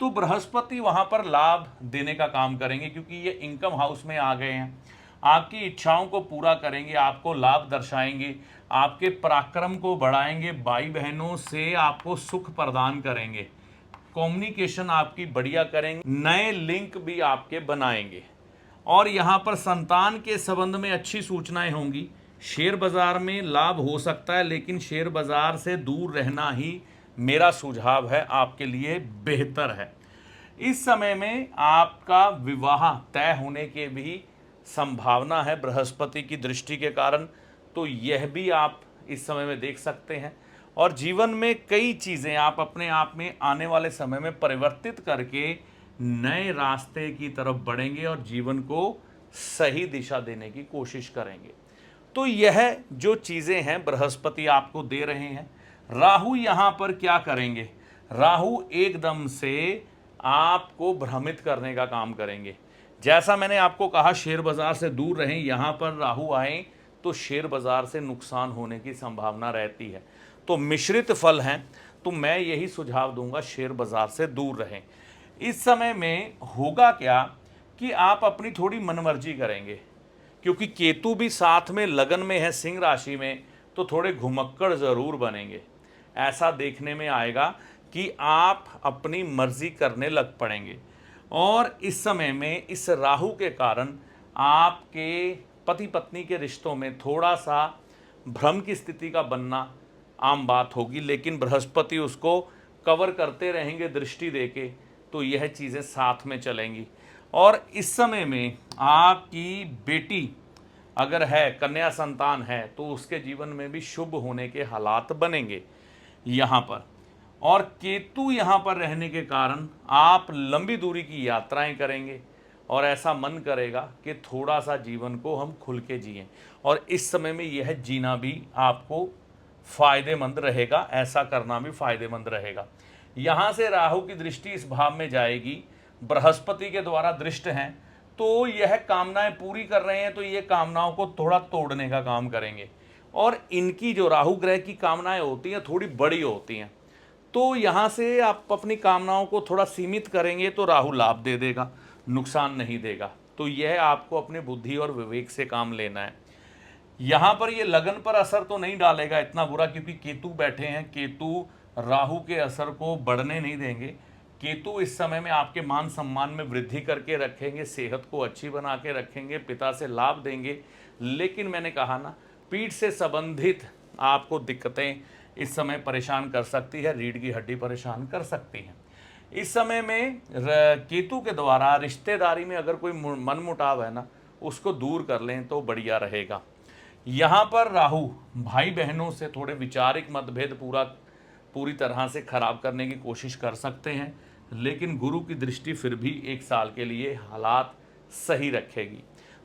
तो बृहस्पति वहां पर लाभ देने का काम करेंगे, क्योंकि ये इनकम हाउस में आ गए हैं। आपकी इच्छाओं को पूरा करेंगे, आपको लाभ दर्शाएंगे, आपके पराक्रम को बढ़ाएंगे, भाई बहनों से आपको सुख प्रदान करेंगे, कम्युनिकेशन आपकी बढ़िया करेंगे, नए लिंक भी आपके बनाएंगे। और यहाँ पर संतान के संबंध में अच्छी सूचनाएं होंगी। शेयर बाजार में लाभ हो सकता है, लेकिन शेयर बाजार से दूर रहना ही मेरा सुझाव है, आपके लिए बेहतर है। इस समय में आपका विवाह तय होने के भी संभावना है बृहस्पति की दृष्टि के कारण, तो यह भी आप इस समय में देख सकते हैं। और जीवन में कई चीज़ें आप अपने आप में आने वाले समय में परिवर्तित करके नए रास्ते की तरफ बढ़ेंगे और जीवन को सही दिशा देने की कोशिश करेंगे। तो यह जो चीज़ें हैं बृहस्पति आपको दे रहे हैं। राहु यहाँ पर क्या करेंगे? राहु एकदम से आपको भ्रमित करने का काम करेंगे। जैसा मैंने आपको कहा शेयर बाजार से दूर रहें, यहाँ पर राहु आए तो शेयर बाजार से नुकसान होने की संभावना रहती है। तो मिश्रित फल हैं, तो मैं यही सुझाव दूंगा, शेयर बाजार से दूर रहें। इस समय में होगा क्या कि आप अपनी थोड़ी मनमर्जी करेंगे, क्योंकि केतु भी साथ में लगन में है सिंह राशि में, तो थोड़े घुमक्कड़ ज़रूर बनेंगे। ऐसा देखने में आएगा कि आप अपनी मर्जी करने लग पड़ेंगे। और इस समय में इस राहु के कारण आपके पति पत्नी के रिश्तों में थोड़ा सा भ्रम की स्थिति का बनना आम बात होगी, लेकिन बृहस्पति उसको कवर करते रहेंगे दृष्टि देके, तो यह चीज़ें साथ में चलेंगी। और इस समय में आपकी बेटी अगर है, कन्या संतान है, तो उसके जीवन में भी शुभ होने के हालात बनेंगे यहाँ पर। और केतु यहाँ पर रहने के कारण आप लंबी दूरी की यात्राएं करेंगे और ऐसा मन करेगा कि थोड़ा सा जीवन को हम खुल के जिएं, और इस समय में यह जीना भी आपको फायदेमंद रहेगा, ऐसा करना भी फायदेमंद रहेगा। यहाँ से राहु की दृष्टि इस भाव में जाएगी, बृहस्पति के द्वारा दृष्ट हैं, तो यह कामनाएं पूरी कर रहे हैं, तो ये कामनाओं को थोड़ा तोड़ने का काम करेंगे। और इनकी जो राहु ग्रह की कामनाएं होती हैं थोड़ी बड़ी होती हैं, तो यहाँ से आप अपनी कामनाओं को थोड़ा सीमित करेंगे तो राहु लाभ दे देगा, नुकसान नहीं देगा। तो यह आपको अपनी बुद्धि और विवेक से काम लेना है। यहाँ पर ये लगन पर असर तो नहीं डालेगा इतना बुरा, क्योंकि केतु बैठे हैं। केतु राहु के असर को बढ़ने नहीं देंगे। केतु इस समय में आपके मान सम्मान में वृद्धि करके रखेंगे, सेहत को अच्छी बना के रखेंगे, पिता से लाभ देंगे। लेकिन मैंने कहा ना, पीठ से संबंधित आपको दिक्कतें इस समय परेशान कर सकती है, रीढ़ की हड्डी परेशान कर सकती है। इस समय में केतु के द्वारा रिश्तेदारी में अगर कोई मनमुटाव है ना, उसको दूर कर लें तो बढ़िया रहेगा। यहाँ पर राहु भाई बहनों से थोड़े वैचारिक मतभेद पूरी तरह से खराब करने की कोशिश कर सकते हैं, लेकिन गुरु की दृष्टि फिर भी 1 साल के लिए हालात सही रखेगी।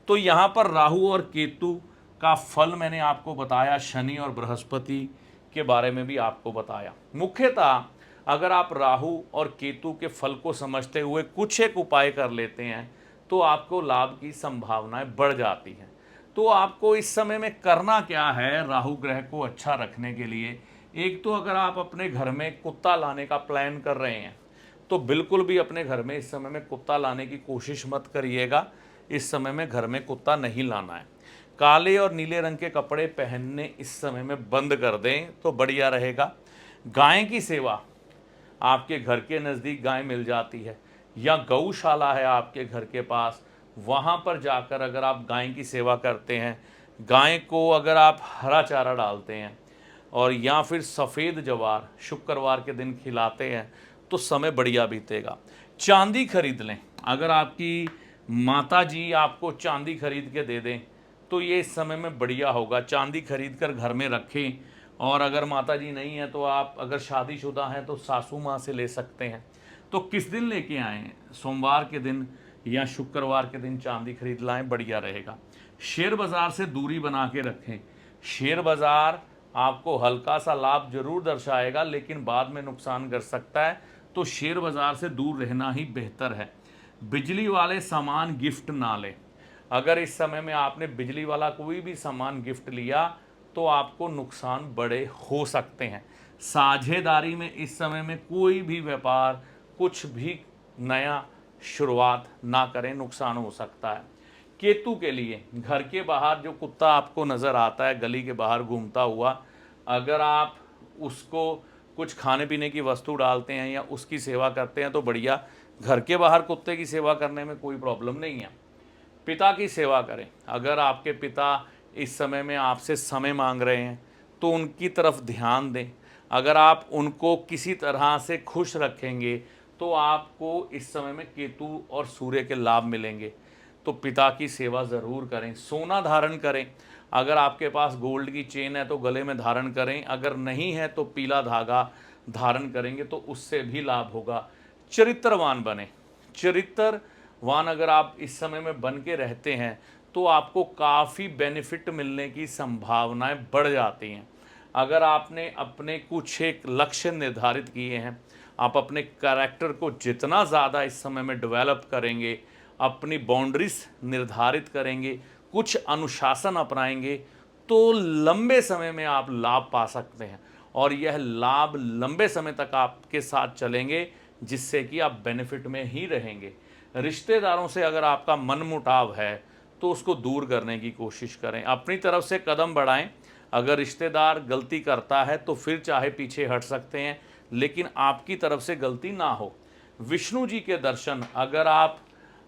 तो यहाँ पर राहु और केतु का फल मैंने आपको बताया, शनि और बृहस्पति के बारे में भी आपको बताया। मुख्यतः अगर आप राहु और केतु के फल को समझते हुए कुछ एक उपाय कर लेते हैं तो आपको लाभ की संभावनाएं बढ़ जाती हैं। तो आपको इस समय में करना क्या है राहु ग्रह को अच्छा रखने के लिए? एक तो अगर आप अपने घर में कुत्ता लाने का प्लान कर रहे हैं तो बिल्कुल भी अपने घर में इस समय में कुत्ता लाने की कोशिश मत करिएगा। इस समय में घर में कुत्ता नहीं लाना है। काले और नीले रंग के कपड़े पहनने इस समय में बंद कर दें तो बढ़िया रहेगा। गाय की सेवा, आपके घर के नज़दीक गाय मिल जाती है या गौशाला है आपके घर के पास, वहाँ पर जाकर अगर आप गाय की सेवा करते हैं, गाय को अगर आप हरा चारा डालते हैं और या फिर सफ़ेद जवार शुक्रवार के दिन खिलाते हैं तो समय बढ़िया बीतेगा। चांदी खरीद लें, अगर आपकी माता जी आपको चांदी खरीद के दे दें तो ये इस समय में बढ़िया होगा। चांदी खरीद कर घर में रखें, और अगर माता जी नहीं है तो आप अगर शादीशुदा हैं तो सासू माँ से ले सकते हैं। तो किस दिन लेके आएँ? सोमवार के दिन या शुक्रवार के दिन चांदी खरीद लाएं, बढ़िया रहेगा। शेयर बाज़ार से दूरी बना के रखें। शेयर बाज़ार आपको हल्का सा लाभ जरूर दर्शाएगा लेकिन बाद में नुकसान कर सकता है, तो शेयर बाज़ार से दूर रहना ही बेहतर है। बिजली वाले सामान गिफ्ट ना लें। अगर इस समय में आपने बिजली वाला कोई भी सामान गिफ्ट लिया तो आपको नुकसान बड़े हो सकते हैं। साझेदारी में इस समय में कोई भी व्यापार, कुछ भी नया शुरुआत ना करें, नुकसान हो सकता है। केतु के लिए घर के बाहर जो कुत्ता आपको नज़र आता है गली के बाहर घूमता हुआ, अगर आप उसको कुछ खाने पीने की वस्तु डालते हैं या उसकी सेवा करते हैं तो बढ़िया। घर के बाहर कुत्ते की सेवा करने में कोई प्रॉब्लम नहीं है। पिता की सेवा करें। अगर आपके पिता इस समय में आपसे समय मांग रहे हैं तो उनकी तरफ ध्यान दें। अगर आप उनको किसी तरह से खुश रखेंगे तो आपको इस समय में केतु और सूर्य के लाभ मिलेंगे। तो पिता की सेवा ज़रूर करें। सोना धारण करें। अगर आपके पास गोल्ड की चेन है तो गले में धारण करें, अगर नहीं है तो पीला धागा धारण करेंगे तो उससे भी लाभ होगा। चरित्रवान बने। चरित्रवान अगर आप इस समय में बन के रहते हैं तो आपको काफ़ी बेनिफिट मिलने की संभावनाएं बढ़ जाती हैं। अगर आपने अपने कुछ एक लक्ष्य निर्धारित किए हैं, आप अपने कैरेक्टर को जितना ज़्यादा इस समय में डेवलप करेंगे, अपनी बाउंड्रीज निर्धारित करेंगे, कुछ अनुशासन अपनाएंगे तो लंबे समय में आप लाभ पा सकते हैं, और यह लाभ लंबे समय तक आपके साथ चलेंगे जिससे कि आप बेनिफिट में ही रहेंगे। रिश्तेदारों से अगर आपका मनमुटाव है तो उसको दूर करने की कोशिश करें, अपनी तरफ से कदम बढ़ाएं। अगर रिश्तेदार गलती करता है तो फिर चाहे पीछे हट सकते हैं, लेकिन आपकी तरफ से गलती ना हो। विष्णु जी के दर्शन अगर आप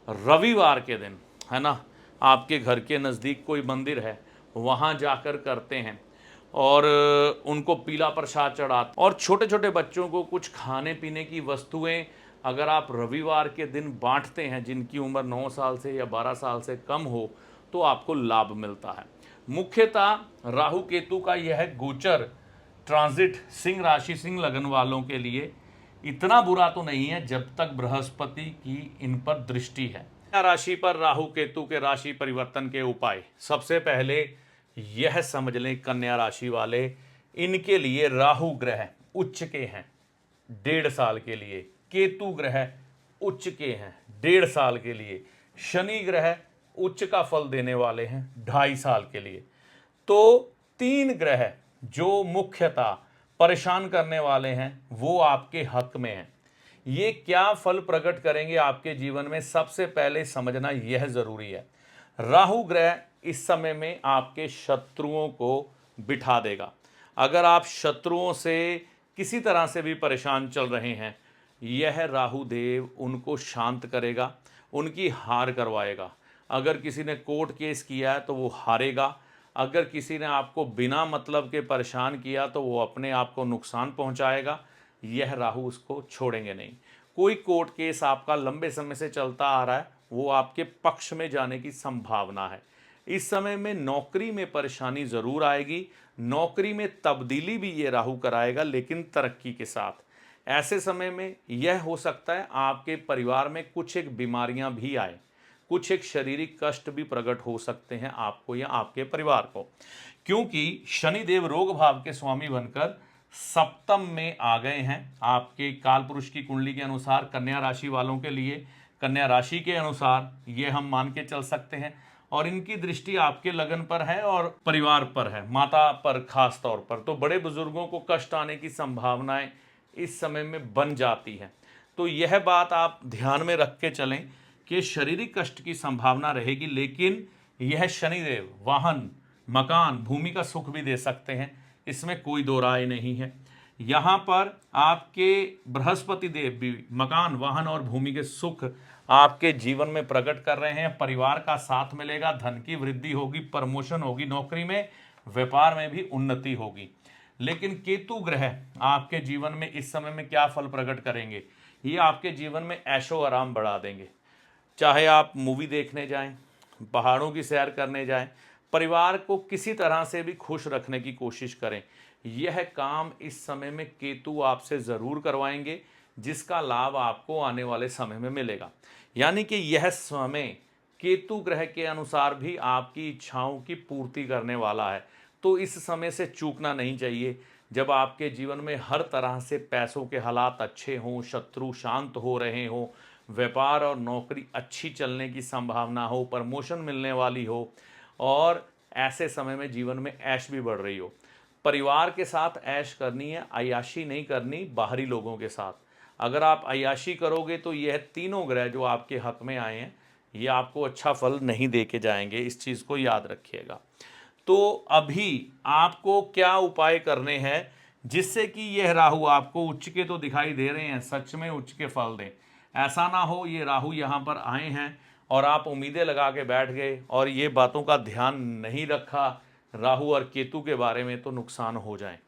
रविवार के दिन, है ना, आपके घर के नज़दीक कोई मंदिर है वहाँ जाकर करते हैं और उनको पीला प्रसाद चढ़ाते, और छोटे छोटे बच्चों को कुछ खाने पीने की वस्तुएं अगर आप रविवार के दिन बांटते हैं जिनकी उम्र 9 साल से या 12 साल से कम हो तो आपको लाभ मिलता है। मुख्यतः राहु केतु का यह गोचर ट्रांजिट सिंह राशि सिंह लगन वालों के लिए इतना बुरा तो नहीं है जब तक बृहस्पति की इन पर दृष्टि है। राशि पर राहु केतु के राशि परिवर्तन के उपाय। सबसे पहले यह समझ लें कन्या राशि वाले, इनके लिए राहु ग्रह उच्च के हैं 1.5 साल के लिए, केतु ग्रह उच्च के हैं 1.5 साल के लिए, शनि ग्रह उच्च का फल देने वाले हैं 2.5 साल के लिए। तो 3 ग्रह जो मुख्यतः परेशान करने वाले हैं वो आपके हक में हैं। ये क्या फल प्रकट करेंगे आपके जीवन में, सबसे पहले समझना यह जरूरी है। राहु ग्रह इस समय में आपके शत्रुओं को बिठा देगा। अगर आप शत्रुओं से किसी तरह से भी परेशान चल रहे हैं, यह राहु देव उनको शांत करेगा, उनकी हार करवाएगा। अगर किसी ने कोर्ट केस किया है तो वो हारेगा, अगर किसी ने आपको बिना मतलब के परेशान किया तो वो अपने आप को नुकसान पहुंचाएगा। यह राहु उसको छोड़ेंगे नहीं। कोई कोर्ट केस आपका लंबे समय से चलता आ रहा है, वो आपके पक्ष में जाने की संभावना है। इस समय में नौकरी में परेशानी ज़रूर आएगी, नौकरी में तब्दीली भी ये राहु कराएगा, लेकिन तरक्की के साथ। ऐसे समय में यह हो सकता है आपके परिवार में कुछ एक बीमारियां भी आए, कुछ एक शारीरिक कष्ट भी प्रकट हो सकते हैं आपको या आपके परिवार को, क्योंकि शनिदेव रोग भाव के स्वामी बनकर सप्तम में आ गए हैं। आपके काल पुरुष की कुंडली के अनुसार कन्या राशि वालों के लिए, कन्या राशि के अनुसार ये हम मान के चल सकते हैं, और इनकी दृष्टि आपके लगन पर है और परिवार पर है, माता पर खास तौर पर। तो बड़े बुजुर्गों को कष्ट आने की संभावनाएं इस समय में बन जाती है। तो यह बात आप ध्यान में रख के चलें कि शारीरिक कष्ट की संभावना रहेगी, लेकिन यह शनिदेव वाहन, मकान, भूमि का सुख भी दे सकते हैं, इसमें कोई दो राय नहीं है। यहाँ पर आपके बृहस्पति देव भी मकान, वाहन और भूमि के सुख आपके जीवन में प्रकट कर रहे हैं। परिवार का साथ मिलेगा, धन की वृद्धि होगी, प्रमोशन होगी, नौकरी में, व्यापार में भी उन्नति होगी। लेकिन केतु ग्रह आपके जीवन में इस समय में क्या फल प्रकट करेंगे, ये आपके जीवन में ऐशो आराम बढ़ा देंगे। चाहे आप मूवी देखने जाएं, पहाड़ों की सैर करने जाएं, परिवार को किसी तरह से भी खुश रखने की कोशिश करें, यह काम इस समय में केतु आपसे ज़रूर करवाएंगे, जिसका लाभ आपको आने वाले समय में मिलेगा। यानी कि यह समय केतु ग्रह के अनुसार भी आपकी इच्छाओं की पूर्ति करने वाला है। तो इस समय से चूकना नहीं चाहिए, जब आपके जीवन में हर तरह से पैसों के हालात अच्छे हों, शत्रु शांत हो रहे हों, व्यापार और नौकरी अच्छी चलने की संभावना हो, प्रमोशन मिलने वाली हो, और ऐसे समय में जीवन में ऐश भी बढ़ रही हो। परिवार के साथ ऐश करनी है, अय्याशी नहीं करनी बाहरी लोगों के साथ। अगर आप अय्याशी करोगे तो यह तीनों ग्रह जो आपके हक में आए हैं, ये आपको अच्छा फल नहीं दे के जाएंगे, इस चीज़ को याद रखिएगा। तो अभी आपको क्या उपाय करने हैं जिससे कि यह राहु आपको उच्च के तो दिखाई दे रहे हैं, सच में उच्च के फल दें। ऐसा ना हो ये राहु यहाँ पर आए हैं और आप उम्मीदें लगा के बैठ गए और ये बातों का ध्यान नहीं रखा राहु और केतु के बारे में, तो नुकसान हो जाए।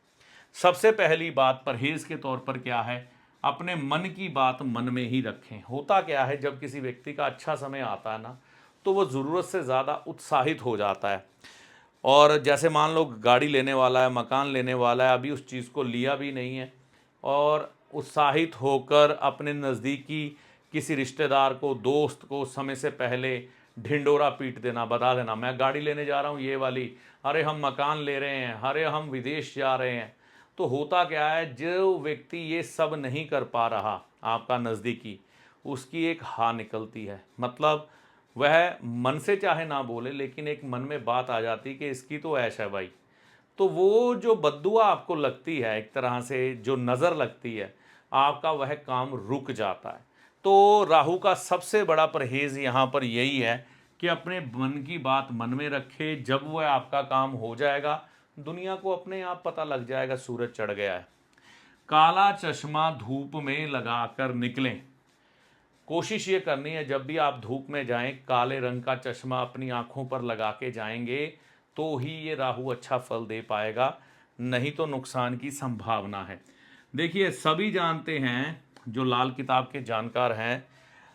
सबसे पहली बात परहेज के तौर पर क्या है, अपने मन की बात मन में ही रखें। होता क्या है, जब किसी व्यक्ति का अच्छा समय आता है ना, तो वो ज़रूरत से ज़्यादा उत्साहित हो जाता है। और जैसे मान लो गाड़ी लेने वाला है, मकान लेने वाला है, अभी उस चीज़ को लिया भी नहीं है, और उत्साहित होकर अपने नज़दीकी किसी रिश्तेदार को, दोस्त को समय से पहले ढिंडोरा पीट देना, बता देना मैं गाड़ी लेने जा रहा हूँ ये वाली, अरे हम मकान ले रहे हैं, अरे हम विदेश जा रहे हैं। तो होता क्या है, जो व्यक्ति ये सब नहीं कर पा रहा आपका नज़दीकी, उसकी एक हाँ निकलती है। मतलब वह मन से चाहे ना बोले, लेकिन एक मन में बात आ जाती कि इसकी तो ऐश है भाई। तो वो जो बद्दुआ आपको लगती है, एक तरह से जो नज़र लगती है, आपका वह काम रुक जाता है। तो राहु का सबसे बड़ा परहेज़ यहाँ पर यही है कि अपने मन की बात मन में रखे। जब वह आपका काम हो जाएगा, दुनिया को अपने आप पता लग जाएगा सूरज चढ़ गया है। काला चश्मा धूप में लगाकर निकलें। कोशिश ये करनी है, जब भी आप धूप में जाएं, काले रंग का चश्मा अपनी आंखों पर लगा के जाएंगे, तो ही ये राहु अच्छा फल दे पाएगा, नहीं तो नुकसान की संभावना है। देखिए, सभी जानते हैं, जो लाल किताब के जानकार हैं,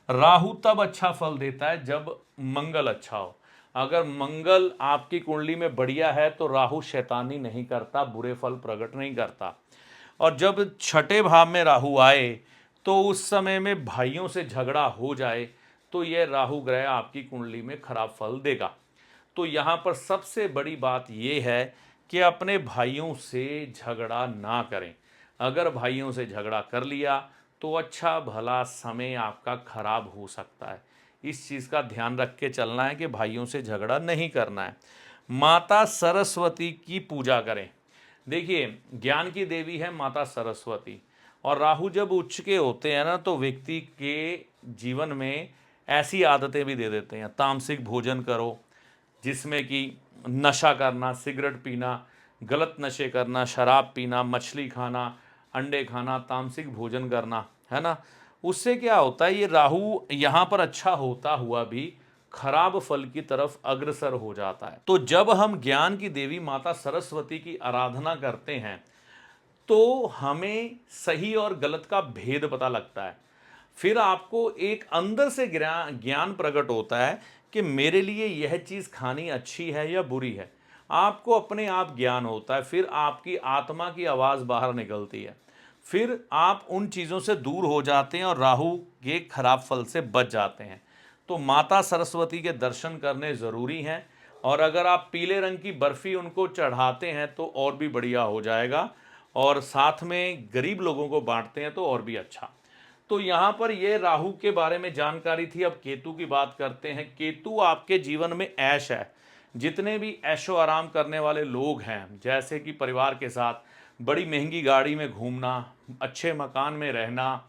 राहु तब अच्छा फल देता है जब मंगल अच्छा हो। अगर मंगल आपकी कुंडली में बढ़िया है तो राहु शैतानी नहीं करता, बुरे फल प्रकट नहीं करता। और जब छठे भाव में राहु आए तो उस समय में भाइयों से झगड़ा हो जाए तो यह राहु ग्रह आपकी कुंडली में खराब फल देगा। तो यहाँ पर सबसे बड़ी बात यह है कि अपने भाइयों से झगड़ा ना करें। अगर भाइयों से झगड़ा कर लिया तो अच्छा भला समय आपका खराब हो सकता है। इस चीज़ का ध्यान रख के चलना है कि भाइयों से झगड़ा नहीं करना है। माता सरस्वती की पूजा करें। देखिए, ज्ञान की देवी है माता सरस्वती, और राहु जब उच्च के होते हैं ना तो व्यक्ति के जीवन में ऐसी आदतें भी दे देते हैं। तामसिक भोजन करो, जिसमें कि नशा करना, सिगरेट पीना, गलत नशे करना, शराब पीना, मछली खाना, अंडे खाना, तामसिक भोजन करना, है ना। उससे क्या होता है, ये राहु यहाँ पर अच्छा होता हुआ भी खराब फल की तरफ अग्रसर हो जाता है। तो जब हम ज्ञान की देवी माता सरस्वती की आराधना करते हैं तो हमें सही और गलत का भेद पता लगता है। फिर आपको एक अंदर से ज्ञान प्रकट होता है कि मेरे लिए यह चीज़ खानी अच्छी है या बुरी है। आपको अपने आप ज्ञान होता है, फिर आपकी आत्मा की आवाज़ बाहर निकलती है, फिर आप उन चीज़ों से दूर हो जाते हैं और राहु के खराब फल से बच जाते हैं। तो माता सरस्वती के दर्शन करने ज़रूरी हैं, और अगर आप पीले रंग की बर्फ़ी उनको चढ़ाते हैं तो और भी बढ़िया हो जाएगा, और साथ में गरीब लोगों को बांटते हैं तो और भी अच्छा। तो यहाँ पर ये राहु के बारे में जानकारी थी। अब केतु की बात करते हैं। केतु आपके जीवन में ऐश है। जितने भी ऐशो आराम करने वाले लोग हैं, जैसे कि परिवार के साथ बड़ी महंगी गाड़ी में घूमना, अच्छे मकान में रहना,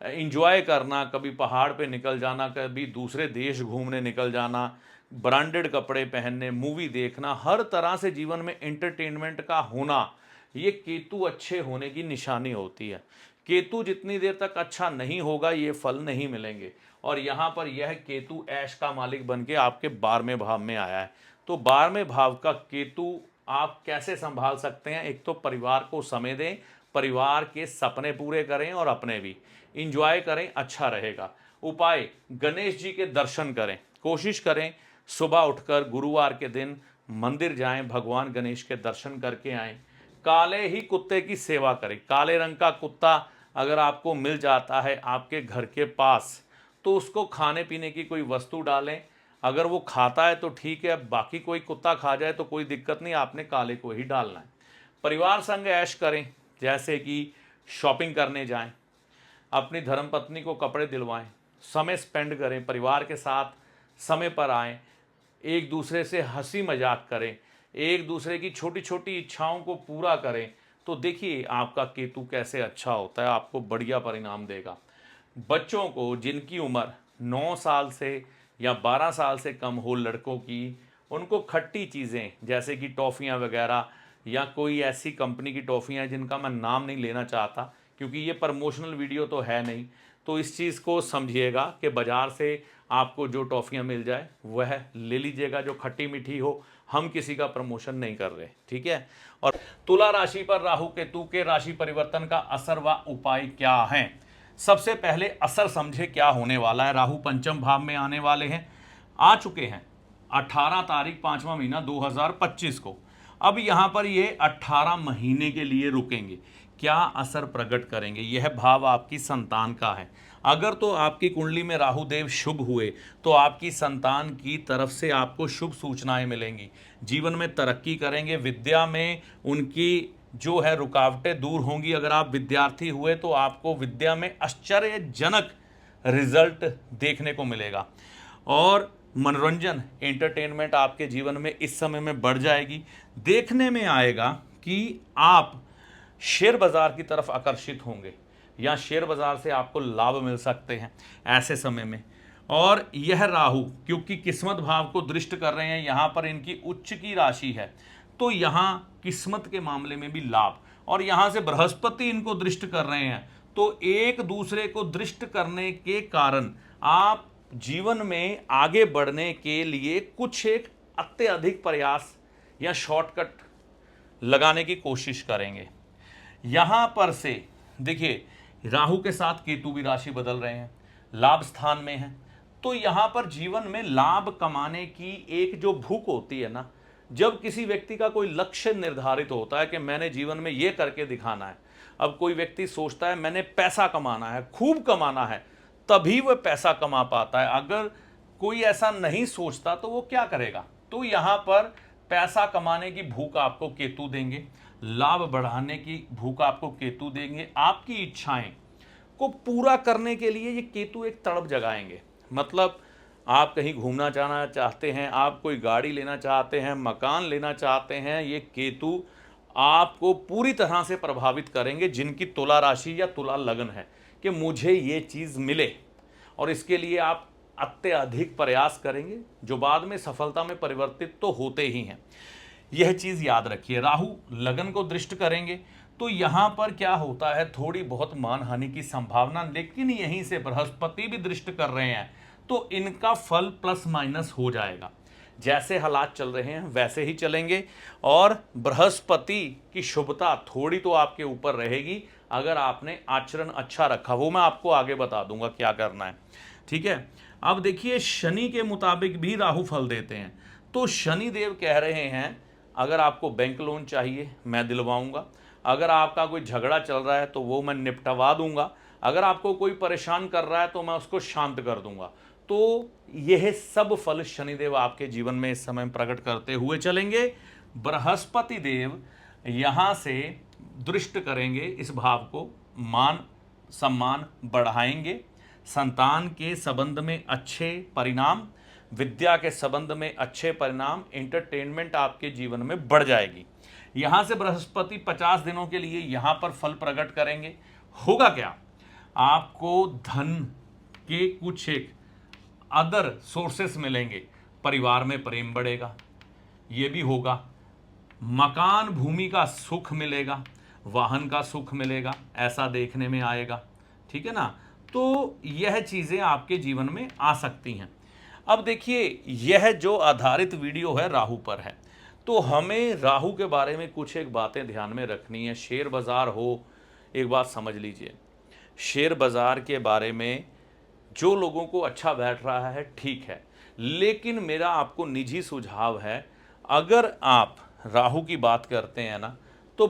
इंजॉय करना, कभी पहाड़ पे निकल जाना, कभी दूसरे देश घूमने निकल जाना, ब्रांडेड कपड़े पहनने, मूवी देखना, हर तरह से जीवन में एंटरटेनमेंट का होना, ये केतु अच्छे होने की निशानी होती है। केतु जितनी देर तक अच्छा नहीं होगा ये फल नहीं मिलेंगे। और यहाँ पर यह केतु ऐश का मालिक बन के आपके 12वें भाव में आया है। तो 12वें भाव का केतु आप कैसे संभाल सकते हैं? एक तो परिवार को समय दें, परिवार के सपने पूरे करें और अपने भी इंजॉय करें, अच्छा रहेगा। उपाय, गणेश जी के दर्शन करें। कोशिश करें सुबह उठकर गुरुवार के दिन मंदिर जाएं, भगवान गणेश के दर्शन करके आएं। काले ही कुत्ते की सेवा करें। काले रंग का कुत्ता अगर आपको मिल जाता है आपके घर के पास तो उसको खाने पीने की कोई वस्तु डालें। अगर वो खाता है तो ठीक है, बाकी कोई कुत्ता खा जाए तो कोई दिक्कत नहीं, आपने काले को ही डालना है। परिवार संग ऐश करें, जैसे कि शॉपिंग करने जाएं, अपनी धर्मपत्नी को कपड़े दिलवाएं, समय स्पेंड करें, परिवार के साथ समय पर आएं, एक दूसरे से हंसी मजाक करें, एक दूसरे की छोटी छोटी इच्छाओं को पूरा करें। तो देखिए आपका केतु कैसे अच्छा होता है, आपको बढ़िया परिणाम देगा। बच्चों को जिनकी उम्र 9 साल से या 12 साल से कम हो, लड़कों की, उनको खट्टी चीज़ें जैसे कि टॉफ़ियाँ वगैरह, या कोई ऐसी कंपनी की टॉफ़ियाँ जिनका मैं नाम नहीं लेना चाहता क्योंकि ये प्रमोशनल वीडियो तो है नहीं, तो इस चीज़ को समझिएगा कि बाज़ार से आपको जो टॉफ़ियाँ मिल जाए वह ले लीजिएगा जो खट्टी मीठी हो। हम किसी का प्रमोशन नहीं कर रहे, ठीक है। और तुला राशि पर राहु केतु के राशि परिवर्तन का असर व उपाय क्या है? सबसे पहले असर समझे क्या होने वाला है। राहु पंचम भाव में आने वाले हैं, आ चुके हैं 18 तारीख 5वां महीना 2025 को। अब यहाँ पर ये 18 महीने के लिए रुकेंगे। क्या असर प्रकट करेंगे? यह भाव आपकी संतान का है। अगर तो आपकी कुंडली में राहु देव शुभ हुए तो आपकी संतान की तरफ से आपको शुभ सूचनाएं मिलेंगी, जीवन में तरक्की करेंगे, विद्या में उनकी जो है रुकावटें दूर होंगी। अगर आप विद्यार्थी हुए तो आपको विद्या में आश्चर्यजनक रिजल्ट देखने को मिलेगा, और मनोरंजन एंटरटेनमेंट आपके जीवन में इस समय में बढ़ जाएगी। देखने में आएगा कि आप शेयर बाजार की तरफ आकर्षित होंगे या शेयर बाजार से आपको लाभ मिल सकते हैं ऐसे समय में। और यह राहु क्योंकि किस्मत भाव को दृष्ट कर रहे हैं, यहाँ पर इनकी उच्च की राशि है, तो यहाँ किस्मत के मामले में भी लाभ, और यहाँ से बृहस्पति इनको दृष्ट कर रहे हैं, तो एक दूसरे को दृष्ट करने के कारण आप जीवन में आगे बढ़ने के लिए कुछ एक अत्यधिक प्रयास या शॉर्टकट लगाने की कोशिश करेंगे। यहाँ पर से देखिए राहु के साथ केतु भी राशि बदल रहे हैं, लाभ स्थान में है, तो यहाँ पर जीवन में लाभ कमाने की एक जो भूख होती है ना, जब किसी व्यक्ति का कोई लक्ष्य निर्धारित होता है कि मैंने जीवन में ये करके दिखाना है, अब कोई व्यक्ति सोचता है मैंने पैसा कमाना है, खूब कमाना है, तभी वह पैसा कमा पाता है। अगर कोई ऐसा नहीं सोचता तो वो क्या करेगा? तो यहां पर पैसा कमाने की भूख आपको केतु देंगे, लाभ बढ़ाने की भूख आपको केतु देंगे, आपकी इच्छाएं को पूरा करने के लिए ये केतु एक तड़प जगाएंगे। मतलब आप कहीं घूमना जाना चाहते हैं, आप कोई गाड़ी लेना चाहते हैं, मकान लेना चाहते हैं, ये केतु आपको पूरी तरह से प्रभावित करेंगे। जिनकी तुला राशि या तुला लगन है कि मुझे ये चीज़ मिले, और इसके लिए आप अत्यधिक प्रयास करेंगे जो बाद में सफलता में परिवर्तित तो होते ही हैं। यह चीज़ याद रखिए। राहु लगन को दृष्ट करेंगे तो यहाँ पर क्या होता है, थोड़ी बहुत मानहानि की संभावना, लेकिन यहीं से बृहस्पति भी दृष्ट कर रहे हैं तो इनका फल प्लस माइनस हो जाएगा। जैसे हालात चल रहे हैं वैसे ही चलेंगे, और बृहस्पति की शुभता थोड़ी तो आपके ऊपर रहेगी अगर आपने आचरण अच्छा रखा। वो मैं आपको आगे बता दूंगा क्या करना है, ठीक है। अब देखिए, शनि के मुताबिक भी राहु फल देते हैं। तो शनि देव कह रहे हैं अगर आपको बैंक लोन चाहिए मैं दिलवाऊंगा, अगर आपका कोई झगड़ा चल रहा है तो वो मैं निपटवा दूंगा, अगर आपको कोई परेशान कर रहा है तो मैं उसको शांत कर दूंगा। तो यह सब फल शनिदेव आपके जीवन में इस समय प्रकट करते हुए चलेंगे। बृहस्पति देव यहां से दृष्ट करेंगे इस भाव को, मान सम्मान बढ़ाएंगे, संतान के संबंध में अच्छे परिणाम, विद्या के संबंध में अच्छे परिणाम, एंटरटेनमेंट आपके जीवन में बढ़ जाएगी। यहां से बृहस्पति 50 दिनों के लिए यहां पर फल प्रकट करेंगे। होगा क्या, आपको धन के कुछ एक अदर सोर्सेस मिलेंगे, परिवार में प्रेम बढ़ेगा, ये भी होगा, मकान भूमि का सुख मिलेगा, वाहन का सुख मिलेगा, ऐसा देखने में आएगा, ठीक है ना। तो यह चीज़ें आपके जीवन में आ सकती हैं। अब देखिए, यह जो आधारित वीडियो है राहु पर है, तो हमें राहु के बारे में कुछ एक बातें ध्यान में रखनी है। शेयर बाज़ार हो, एक बात समझ लीजिए, शेयर बाज़ार के बारे में जो लोगों को अच्छा बैठ रहा है ठीक है, लेकिन मेरा आपको निजी सुझाव है, अगर आप राहु की बात करते हैं ना तो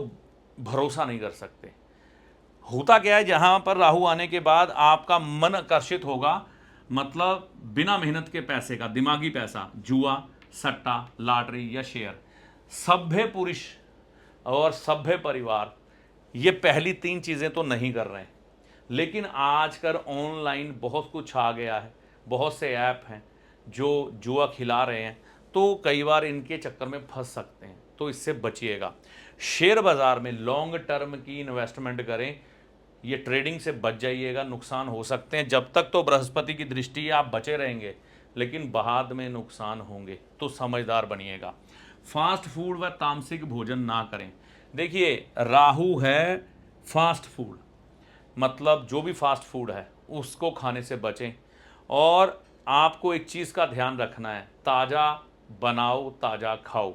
भरोसा नहीं कर सकते। होता क्या है, जहां पर राहु आने के बाद आपका मन आकर्षित होगा, मतलब बिना मेहनत के पैसे का, दिमागी पैसा, जुआ, सट्टा, लॉटरी या शेयर। सभ्य पुरुष और सभ्य परिवार ये पहली 3 चीज़ें तो नहीं कर रहे हैं, लेकिन आजकल ऑनलाइन बहुत कुछ आ गया है, बहुत से ऐप हैं जो जुआ खिला रहे हैं, तो कई बार इनके चक्कर में फंस सकते हैं, तो इससे बचिएगा। शेयर बाज़ार में लॉन्ग टर्म की इन्वेस्टमेंट करें, ये ट्रेडिंग से बच जाइएगा, नुकसान हो सकते हैं। जब तक तो बृहस्पति की दृष्टि है आप बचे रहेंगे, लेकिन बाद में नुकसान होंगे, तो समझदार बनिएगा। फास्ट फूड व तामसिक भोजन ना करें। देखिए, राहु है फास्ट फूड, मतलब जो भी फास्ट फूड है उसको खाने से बचें। और आपको एक चीज़ का ध्यान रखना है, ताज़ा बनाओ ताज़ा खाओ,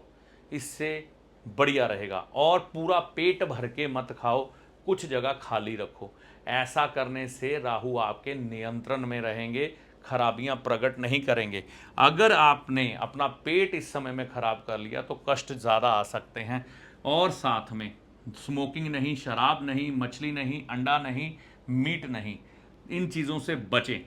इससे बढ़िया रहेगा। और पूरा पेट भर के मत खाओ, कुछ जगह खाली रखो। ऐसा करने से राहु आपके नियंत्रण में रहेंगे, खराबियां प्रकट नहीं करेंगे। अगर आपने अपना पेट इस समय में खराब कर लिया तो कष्ट ज़्यादा आ सकते हैं। और साथ में स्मोकिंग नहीं, शराब नहीं, मछली नहीं, अंडा नहीं, मीट नहीं, इन चीज़ों से बचें।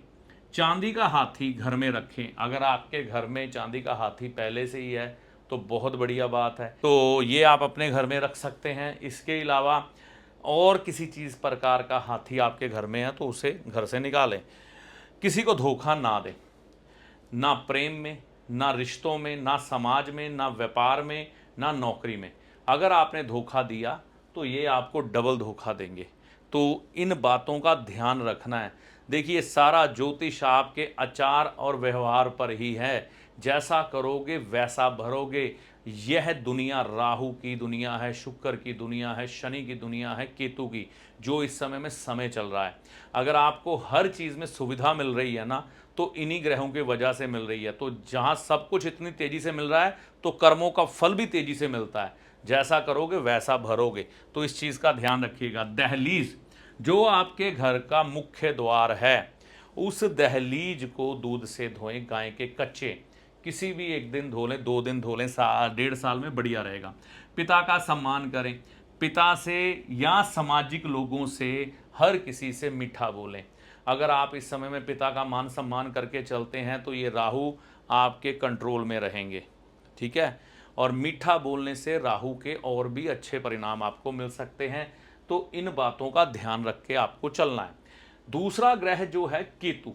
चांदी का हाथी घर में रखें। अगर आपके घर में चांदी का हाथी पहले से ही है तो बहुत बढ़िया बात है, तो ये आप अपने घर में रख सकते हैं। इसके अलावा और किसी चीज़ प्रकार का हाथी आपके घर में है तो उसे घर से निकालें। किसी को धोखा ना दें, ना प्रेम में, ना रिश्तों में, ना समाज में, ना व्यापार में, ना नौकरी में। अगर आपने धोखा दिया तो ये आपको डबल धोखा देंगे, तो इन बातों का ध्यान रखना है। देखिए, सारा ज्योतिष आपके आचार और व्यवहार पर ही है, जैसा करोगे वैसा भरोगे। यह दुनिया राहु की दुनिया है, शुक्र की दुनिया है, शनि की दुनिया है, केतु की, जो इस समय में समय चल रहा है। अगर आपको हर चीज़ में सुविधा मिल रही है ना, तो इन्हीं ग्रहों की वजह से मिल रही है। तो जहाँ सब कुछ इतनी तेज़ी से मिल रहा है तो कर्मों का फल भी तेज़ी से मिलता है, जैसा करोगे वैसा भरोगे। तो इस चीज़ का ध्यान रखिएगा। दहलीज, जो आपके घर का मुख्य द्वार है, उस दहलीज को दूध से धोएं, गाय के कच्चे। किसी भी एक दिन धो लें, 2 दिन धो लें, 1.5 साल में बढ़िया रहेगा। पिता का सम्मान करें, पिता से या सामाजिक लोगों से हर किसी से मीठा बोलें। अगर आप इस समय में पिता का मान सम्मान करके चलते हैं तो ये राहु आपके कंट्रोल में रहेंगे, ठीक है। और मीठा बोलने से राहु के और भी अच्छे परिणाम आपको मिल सकते हैं, तो इन बातों का ध्यान रख के आपको चलना है। दूसरा ग्रह जो है केतु,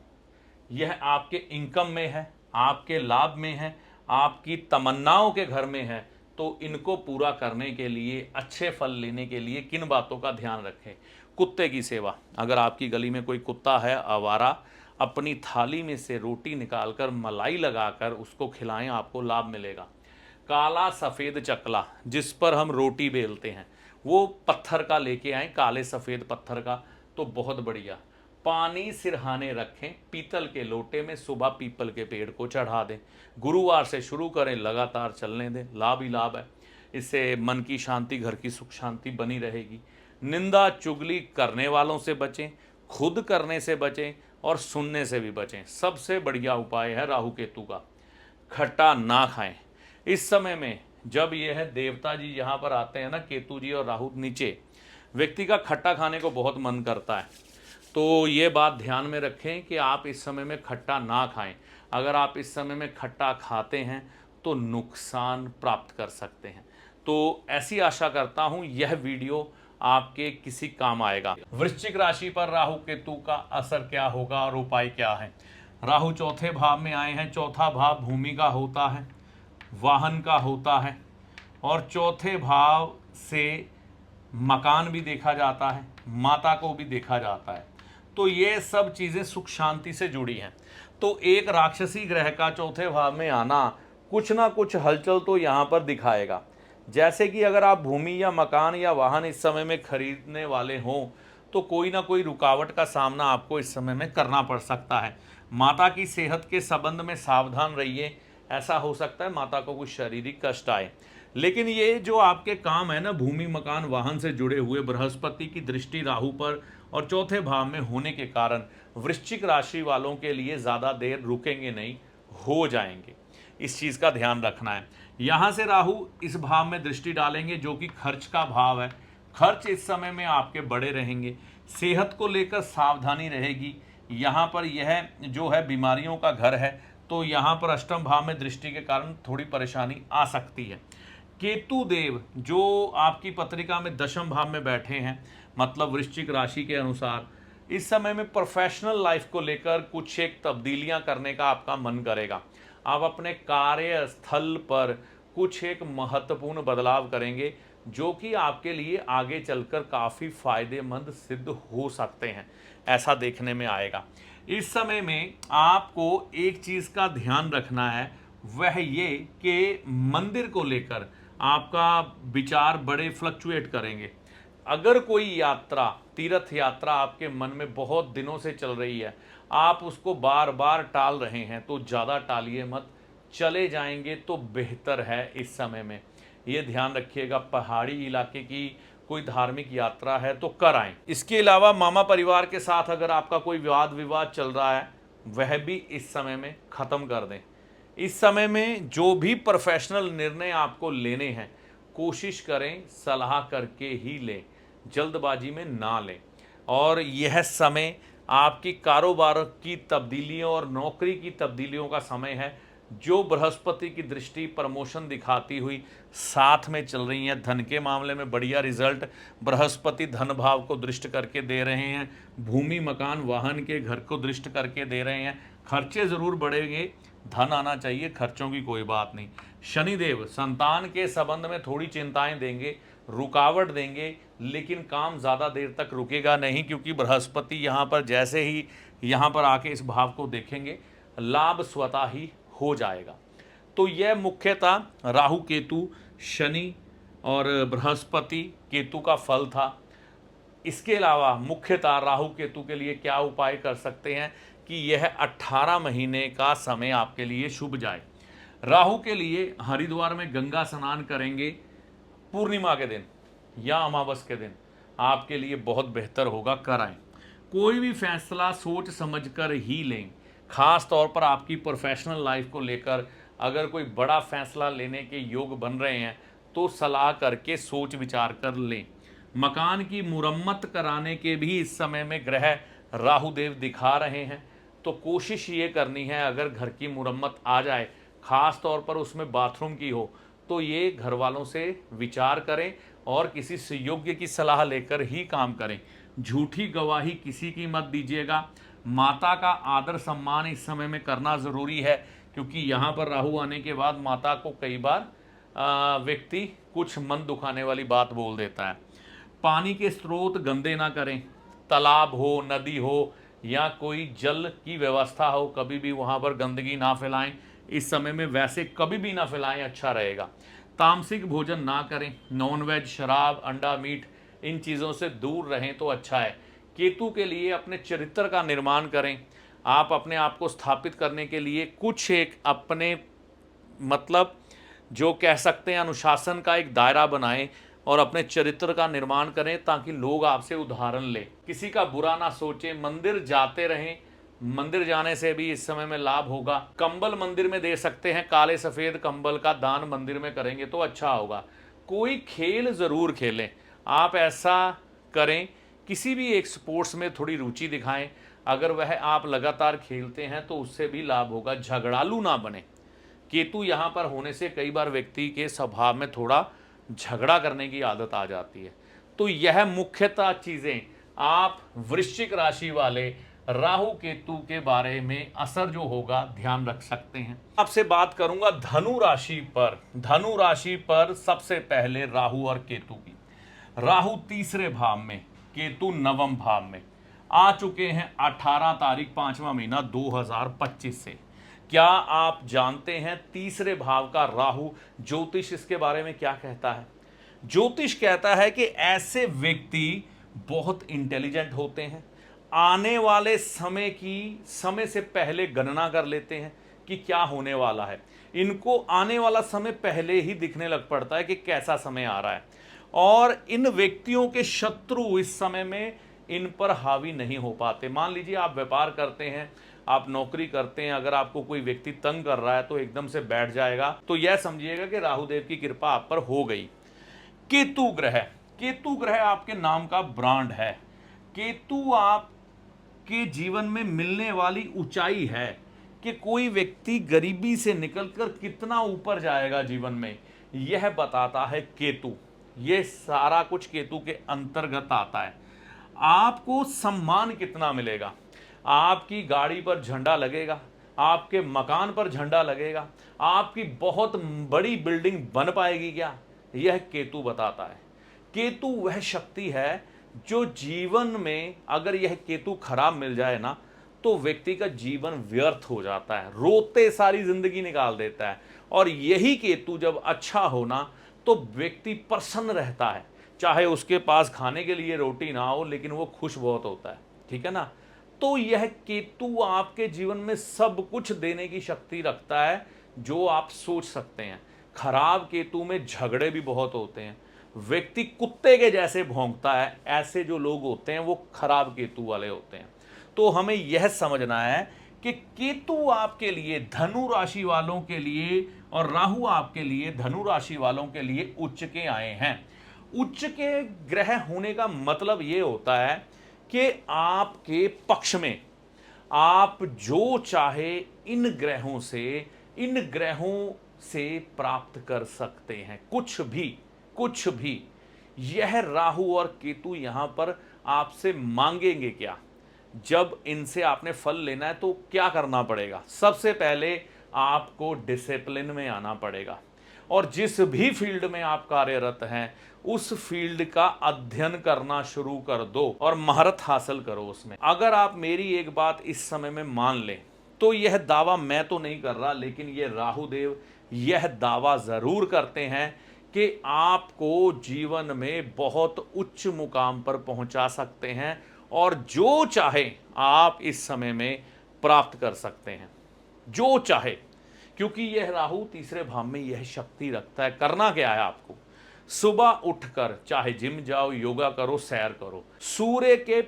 यह आपके इनकम में है, आपके लाभ में है, आपकी तमन्नाओं के घर में है। तो इनको पूरा करने के लिए, अच्छे फल लेने के लिए किन बातों का ध्यान रखें? कुत्ते की सेवा, अगर आपकी गली में कोई कुत्ता है आवारा, अपनी थाली में से रोटी निकालकर मलाई लगाकर उसको खिलाएं, आपको लाभ मिलेगा। काला सफ़ेद चकला जिस पर हम रोटी बेलते हैं, वो पत्थर का लेके आए, काले सफ़ेद पत्थर का, तो बहुत बढ़िया। पानी सिरहाने रखें पीतल के लोटे में, सुबह पीपल के पेड़ को चढ़ा दें। गुरुवार से शुरू करें, लगातार चलने दें, लाभ ही लाभ है। इससे मन की शांति, घर की सुख शांति बनी रहेगी। निंदा चुगली करने वालों से बचें, खुद करने से बचें और सुनने से भी बचें। सबसे बढ़िया उपाय है राहु केतु का, खट्टा ना खाएं। इस समय में जब यह देवता जी यहाँ पर आते हैं ना, केतु जी और राहु नीचे, व्यक्ति का खट्टा खाने को बहुत मन करता है। तो ये बात ध्यान में रखें कि आप इस समय में खट्टा ना खाएं। अगर आप इस समय में खट्टा खाते हैं तो नुकसान प्राप्त कर सकते हैं। तो ऐसी आशा करता हूं यह वीडियो आपके किसी काम आएगा। वृश्चिक राशि पर राहु केतु का असर क्या होगा और उपाय क्या है? राहु चौथे भाव में आए हैं। चौथा भाव भूमि का होता है, वाहन का होता है, और चौथे भाव से मकान भी देखा जाता है, माता को भी देखा जाता है। तो ये सब चीज़ें सुख शांति से जुड़ी हैं। तो एक राक्षसी ग्रह का चौथे भाव में आना कुछ ना कुछ हलचल तो यहाँ पर दिखाएगा। जैसे कि अगर आप भूमि या मकान या वाहन इस समय में खरीदने वाले हों तो कोई ना कोई रुकावट का सामना आपको इस समय में करना पड़ सकता है। माता की सेहत के संबंध में सावधान रहिए, ऐसा हो सकता है माता को कुछ शारीरिक कष्ट आए। लेकिन ये जो आपके काम है ना, भूमि मकान वाहन से जुड़े हुए, बृहस्पति की दृष्टि राहु पर और चौथे भाव में होने के कारण वृश्चिक राशि वालों के लिए ज़्यादा देर रुकेंगे नहीं, हो जाएंगे। इस चीज़ का ध्यान रखना है। यहाँ से राहु इस भाव में दृष्टि डालेंगे जो कि खर्च का भाव है। खर्च इस समय में आपके बड़े रहेंगे। सेहत को लेकर सावधानी रहेगी। यहाँ पर यह जो है बीमारियों का घर है, तो यहाँ पर अष्टम भाव में दृष्टि के कारण थोड़ी परेशानी आ सकती है। केतु देव जो आपकी पत्रिका में दशम भाव में बैठे हैं, मतलब वृश्चिक राशि के अनुसार इस समय में प्रोफेशनल लाइफ को लेकर कुछ एक तब्दीलियां करने का आपका मन करेगा। आप अपने कार्यस्थल पर कुछ एक महत्वपूर्ण बदलाव करेंगे जो कि आपके लिए आगे चलकर काफ़ी फायदेमंद सिद्ध हो सकते हैं, ऐसा देखने में आएगा। इस समय में आपको एक चीज़ का ध्यान रखना है, वह ये कि मंदिर को लेकर आपका विचार बड़े फ्लक्चुएट करेंगे। अगर कोई यात्रा, तीर्थ यात्रा आपके मन में बहुत दिनों से चल रही है, आप उसको बार बार टाल रहे हैं, तो ज़्यादा टालिए मत, चले जाएंगे तो बेहतर है। इस समय में ये ध्यान रखिएगा, पहाड़ी इलाके की कोई धार्मिक यात्रा है तो कर आएं। इसके अलावा मामा परिवार के साथ अगर आपका कोई वाद विवाद चल रहा है, वह भी इस समय में ख़त्म कर दें। इस समय में जो भी प्रोफेशनल निर्णय आपको लेने हैं, कोशिश करें सलाह करके ही लें, जल्दबाजी में ना लें। और यह समय आपकी कारोबार की तब्दीलियों और नौकरी की तब्दीलियों का समय है, जो बृहस्पति की दृष्टि प्रमोशन दिखाती हुई साथ में चल रही हैं। धन के मामले में बढ़िया रिजल्ट बृहस्पति धन भाव को दृष्ट करके दे रहे हैं, भूमि मकान वाहन के घर को दृष्ट करके दे रहे हैं। खर्चे ज़रूर बढ़ेंगे, धन आना चाहिए, खर्चों की कोई बात नहीं। शनिदेव संतान के संबंध में थोड़ी चिंताएं देंगे, रुकावट देंगे, लेकिन काम ज़्यादा देर तक रुकेगा नहीं, क्योंकि बृहस्पति यहाँ पर जैसे ही यहाँ पर आके इस भाव को देखेंगे, लाभ स्वतः ही हो जाएगा। तो यह मुख्यतः राहु केतु, शनि और बृहस्पति केतु का फल था। इसके अलावा मुख्यतः राहु केतु के लिए क्या उपाय कर सकते हैं कि यह 18 महीने का समय आपके लिए शुभ जाए। राहु के लिए हरिद्वार में गंगा स्नान करेंगे पूर्णिमा के दिन या अमावस के दिन, आपके लिए बहुत बेहतर होगा, कराएं। कोई भी फैसला सोच समझकर ही लें। खास तौर पर आपकी प्रोफेशनल लाइफ को लेकर अगर कोई बड़ा फैसला लेने के योग बन रहे हैं तो सलाह करके सोच विचार कर लें। मकान की मुरम्मत कराने के भी इस समय में ग्रह राहु देव दिखा रहे हैं, तो कोशिश ये करनी है, अगर घर की मुरम्मत आ जाए, खास तौर पर उसमें बाथरूम की हो, तो ये घर वालों से विचार करें और किसी सुयोग्य की सलाह लेकर ही काम करें। झूठी गवाही किसी की मत दीजिएगा। माता का आदर सम्मान इस समय में करना ज़रूरी है, क्योंकि यहाँ पर राहु आने के बाद माता को कई बार व्यक्ति कुछ मन दुखाने वाली बात बोल देता है। पानी के स्रोत गंदे ना करें, तालाब हो, नदी हो या कोई जल की व्यवस्था हो, कभी भी वहाँ पर गंदगी ना फैलाएं। इस समय में वैसे कभी भी ना फैलाएं, अच्छा रहेगा। तामसिक भोजन ना करें, नॉनवेज, शराब, अंडा, मीट, इन चीज़ों से दूर रहें तो अच्छा है। केतु के लिए अपने चरित्र का निर्माण करें। आप अपने आप को स्थापित करने के लिए कुछ एक अपने मतलब जो कह सकते हैं अनुशासन का एक दायरा बनाएं और अपने चरित्र का निर्माण करें, ताकि लोग आपसे उदाहरण लें। किसी का बुरा ना सोचें, मंदिर जाते रहें, मंदिर जाने से भी इस समय में लाभ होगा। कंबल मंदिर में दे सकते हैं, काले सफ़ेद कंबल का दान मंदिर में करेंगे तो अच्छा होगा। कोई खेल ज़रूर खेलें, आप ऐसा करें, किसी भी एक स्पोर्ट्स में थोड़ी रुचि दिखाएं। अगर वह आप लगातार खेलते हैं तो उससे भी लाभ होगा। झगड़ालू ना बने। केतु यहाँ पर होने से कई बार व्यक्ति के स्वभाव में थोड़ा झगड़ा करने की आदत आ जाती है। तो यह मुख्यतः चीज़ें आप वृश्चिक राशि वाले राहु केतु के बारे में असर जो होगा ध्यान रख सकते हैं। आपसे बात करूंगा धनु राशि पर। धनु राशि पर सबसे पहले राहु और केतु की। राहु तीसरे भाव में, केतु नवम भाव में आ चुके हैं 18 तारीख 5वां महीना 2025 से। क्या आप जानते हैं तीसरे भाव का राहु, ज्योतिष इसके बारे में क्या कहता है? ज्योतिष कहता है कि ऐसे व्यक्ति बहुत इंटेलिजेंट होते हैं, आने वाले समय से पहले गणना कर लेते हैं कि क्या होने वाला है। इनको आने वाला समय पहले ही दिखने लग पड़ता है कि कैसा समय आ रहा है, और इन व्यक्तियों के शत्रु इस समय में इन पर हावी नहीं हो पाते। मान लीजिए आप व्यापार करते हैं, आप नौकरी करते हैं, अगर आपको कोई व्यक्ति तंग कर रहा है तो एकदम से बैठ जाएगा, तो यह समझिएगा कि राहुदेव की कृपा आप पर हो गई। केतु ग्रह, केतु ग्रह आपके नाम का ब्रांड है। केतु आपके जीवन में मिलने वाली ऊंचाई है कि कोई व्यक्ति गरीबी से निकलकर कितना ऊपर जाएगा जीवन में, यह बताता है केतु। यह सारा कुछ केतु के अंतर्गत आता है। आपको सम्मान कितना मिलेगा, आपकी गाड़ी पर झंडा लगेगा, आपके मकान पर झंडा लगेगा, आपकी बहुत बड़ी बिल्डिंग बन पाएगी क्या, यह केतु बताता है। केतु वह शक्ति है जो जीवन में अगर यह केतु खराब मिल जाए ना, तो व्यक्ति का जीवन व्यर्थ हो जाता है, रोते सारी जिंदगी निकाल देता है। और यही केतु जब अच्छा होना तो व्यक्ति प्रसन्न रहता है, चाहे उसके पास खाने के लिए रोटी ना हो, लेकिन वो खुश बहुत होता है। ठीक है ना? तो यह केतु आपके जीवन में सब कुछ देने की शक्ति रखता है जो आप सोच सकते हैं। खराब केतु में झगड़े भी बहुत होते हैं, व्यक्ति कुत्ते के जैसे भौंकता है, ऐसे जो लोग होते हैं वो खराब केतु वाले होते हैं। तो हमें यह समझना है कि केतु आपके लिए, धनु राशि वालों के लिए, और राहु आपके लिए, धनु राशि वालों के लिए उच्च के आए हैं। उच्च के ग्रह होने का मतलब यह होता है कि आपके पक्ष में आप जो चाहे इन ग्रहों से प्राप्त कर सकते हैं, कुछ भी। यह राहु और केतु यहां पर आपसे मांगेंगे क्या? जब इनसे आपने फल लेना है तो क्या करना पड़ेगा? सबसे पहले आपको डिसिप्लिन में आना पड़ेगा, और जिस भी फील्ड में आप कार्यरत हैं उस फील्ड का अध्ययन करना शुरू कर दो और महारत हासिल करो उसमें। अगर आप मेरी एक बात इस समय में मान लें, तो यह दावा मैं तो नहीं कर रहा, लेकिन ये राहुदेव यह दावा जरूर करते हैं कि आपको जीवन में बहुत उच्च मुकाम पर पहुंचा सकते हैं, और जो चाहे आप इस समय में प्राप्त कर सकते हैं, जो चाहे। क्योंकि यह राहु तीसरे भाव में यह शक्ति रखता है। करना क्या है आपको? सुबह उठकर चाहे जिम जाओ, योगा करो, सैर करो, सूर्य के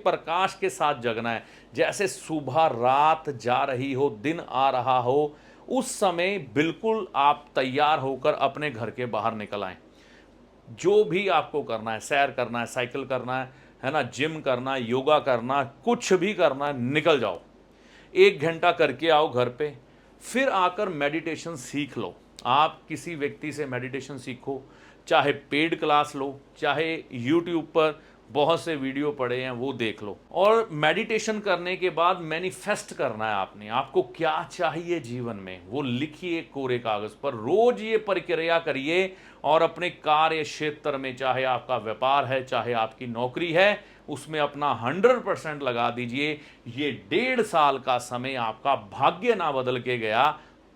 प्रकाश के साथ जगना है। जैसे सुबह रात जा रही हो, दिन आ रहा हो, उस समय बिल्कुल आप तैयार होकर अपने घर के बाहर निकल आएं। जो भी आपको करना है, सैर करना है, साइकिल करना है, है ना, जिम करना, योगा करना, कुछ भी करना, निकल जाओ, 1 घंटा करके आओ घर पे, फिर आकर मेडिटेशन सीख लो। आप किसी व्यक्ति से मेडिटेशन सीखो, चाहे पेड क्लास लो, चाहे यूट्यूब पर बहुत से वीडियो पड़े हैं वो देख लो। और मेडिटेशन करने के बाद मैनिफेस्ट करना है आपने, आपको क्या चाहिए जीवन में वो लिखिए कोरे कागज पर, रोज ये प्रक्रिया करिए और अपने कार्य क्षेत्र में, चाहे आपका व्यापार है, चाहे आपकी नौकरी है, उसमें अपना 100% लगा दीजिए। ये 1.5 साल का समय आपका भाग्य ना बदल के गया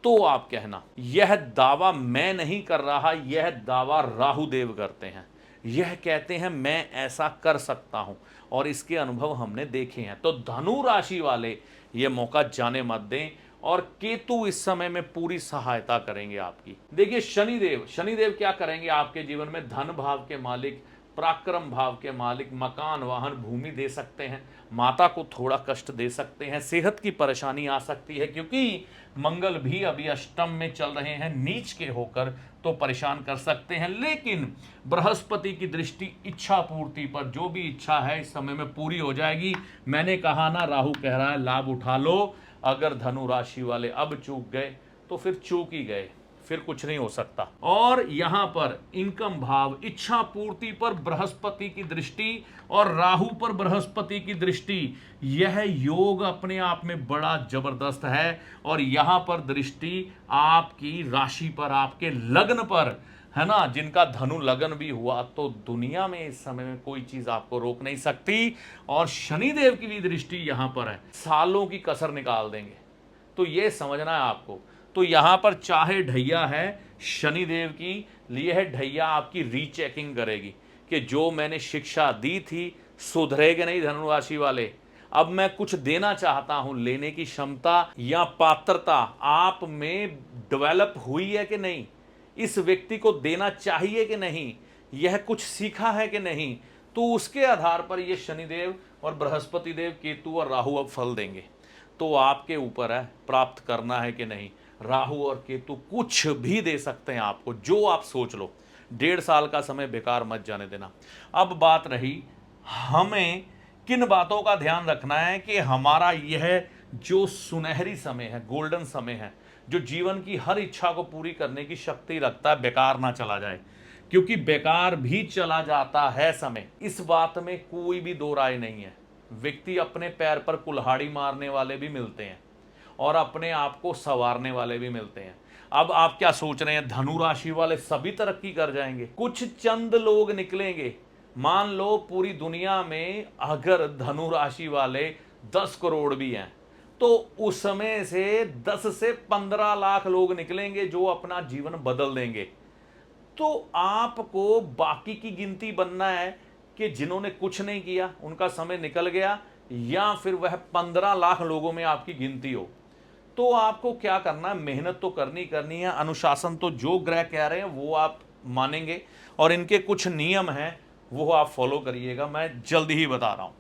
तो आप कहना। यह दावा मैं नहीं कर रहा, यह दावा राहु देव करते हैं। यह कहते हैं मैं ऐसा कर सकता हूं और इसके अनुभव हमने देखे हैं। तो धनु राशि वाले ये मौका जाने मत दें। और केतु इस समय में पूरी सहायता करेंगे आपकी। देखिए शनिदेव क्या करेंगे आपके जीवन में? धन भाव के मालिक, पराक्रम भाव के मालिक, मकान वाहन भूमि दे सकते हैं, माता को थोड़ा कष्ट दे सकते हैं, सेहत की परेशानी आ सकती है क्योंकि मंगल भी अभी अष्टम में चल रहे हैं नीच के होकर, तो परेशान कर सकते हैं। लेकिन बृहस्पति की दृष्टि इच्छा पूर्ति पर, जो भी इच्छा है इस समय में पूरी हो जाएगी। मैंने कहा ना, राहु कह रहा है लाभ उठा लो। अगर धनु राशि वाले अब चूक गए तो फिर चूक ही गए, फिर कुछ नहीं हो सकता। और यहां पर इनकम भाव, इच्छा पूर्ति पर बृहस्पति की दृष्टि और राहु पर बृहस्पति की दृष्टि, यह योग अपने आप में बड़ा जबरदस्त है। और यहां पर दृष्टि आपकी राशि पर, आपके लग्न पर है ना, जिनका धनु लगन भी हुआ तो दुनिया में इस समय में कोई चीज आपको रोक नहीं सकती। और शनिदेव की भी दृष्टि यहां पर है, सालों की कसर निकाल देंगे, तो ये समझना है आपको। तो यहां पर चाहे ढैया है शनिदेव की लिए है, ढैया आपकी रीचेकिंग करेगी कि जो मैंने शिक्षा दी थी सुधरेगे नहीं धनु राशि वाले। अब मैं कुछ देना चाहता हूं, लेने की क्षमता या पात्रता आप में डेवलप हुई है कि नहीं, इस व्यक्ति को देना चाहिए कि नहीं, यह कुछ सीखा है कि नहीं, तो उसके आधार पर ये शनिदेव और बृहस्पति देव, केतु और राहु अब फल देंगे। तो आपके ऊपर है प्राप्त करना है कि नहीं। राहु और केतु कुछ भी दे सकते हैं आपको, जो आप सोच लो। 1.5 साल का समय बेकार मत जाने देना। अब बात रही हमें किन बातों का ध्यान रखना है कि हमारा यह जो सुनहरी समय है, गोल्डन समय है, जो जीवन की हर इच्छा को पूरी करने की शक्ति रखता है, बेकार ना चला जाए। क्योंकि बेकार भी चला जाता है समय, इस बात में कोई भी दो राय नहीं है। व्यक्ति अपने पैर पर कुल्हाड़ी मारने वाले भी मिलते हैं और अपने आप को संवारने वाले भी मिलते हैं। अब आप क्या सोच रहे हैं धनु राशि वाले सभी तरक्की कर जाएंगे? कुछ चंद लोग निकलेंगे। मान लो पूरी दुनिया में अगर धनु राशि वाले 10 करोड़ भी हैं तो उसमें से 10 से 15 लाख लोग निकलेंगे जो अपना जीवन बदल देंगे। तो आपको बाकी की गिनती बनना है कि जिन्होंने कुछ नहीं किया उनका समय निकल गया, या फिर वह 15 लाख लोगों में आपकी गिनती हो। तो आपको क्या करना है, मेहनत तो करनी है। अनुशासन तो जो ग्रह कह रहे हैं वो आप मानेंगे और इनके कुछ नियम हैं वो आप फॉलो करिएगा। मैं जल्दी ही बता रहा हूं।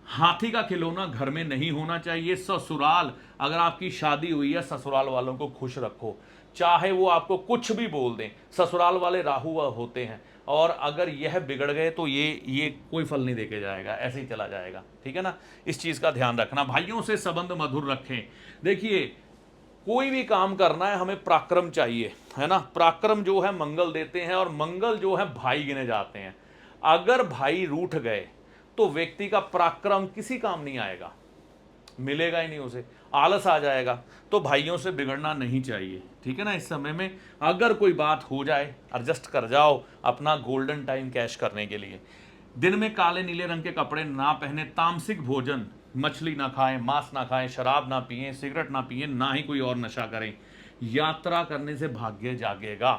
हाथी का खिलौना घर में नहीं होना चाहिए। ससुराल, अगर आपकी शादी हुई है, ससुराल वालों को खुश रखो, चाहे वो आपको कुछ भी बोल दें। ससुराल वाले राहु होते हैं और अगर यह बिगड़ गए तो ये कोई फल नहीं देके जाएगा, ऐसे ही चला जाएगा। ठीक है ना, इस चीज का ध्यान रखना। भाइयों से संबंध मधुर रखें। देखिए कोई भी काम करना है हमें पराक्रम चाहिए, है ना। पराक्रम जो है मंगल देते हैं और मंगल जो है भाई गिने जाते हैं। अगर भाई रूठ गए तो व्यक्ति का पराक्रम किसी काम नहीं आएगा, मिलेगा ही नहीं उसे, आलस आ जाएगा। तो भाइयों से बिगड़ना नहीं चाहिए, ठीक है ना। इस समय में अगर कोई बात हो जाए एडजस्ट कर जाओ अपना गोल्डन टाइम कैश करने के लिए। दिन में काले नीले रंग के कपड़े ना पहने, तामसिक भोजन, मछली ना खाएं, मांस ना खाएं, शराब ना पिएं, सिगरेट ना पिएं, ना ही कोई और नशा करें। यात्रा करने से भाग्य जागेगा।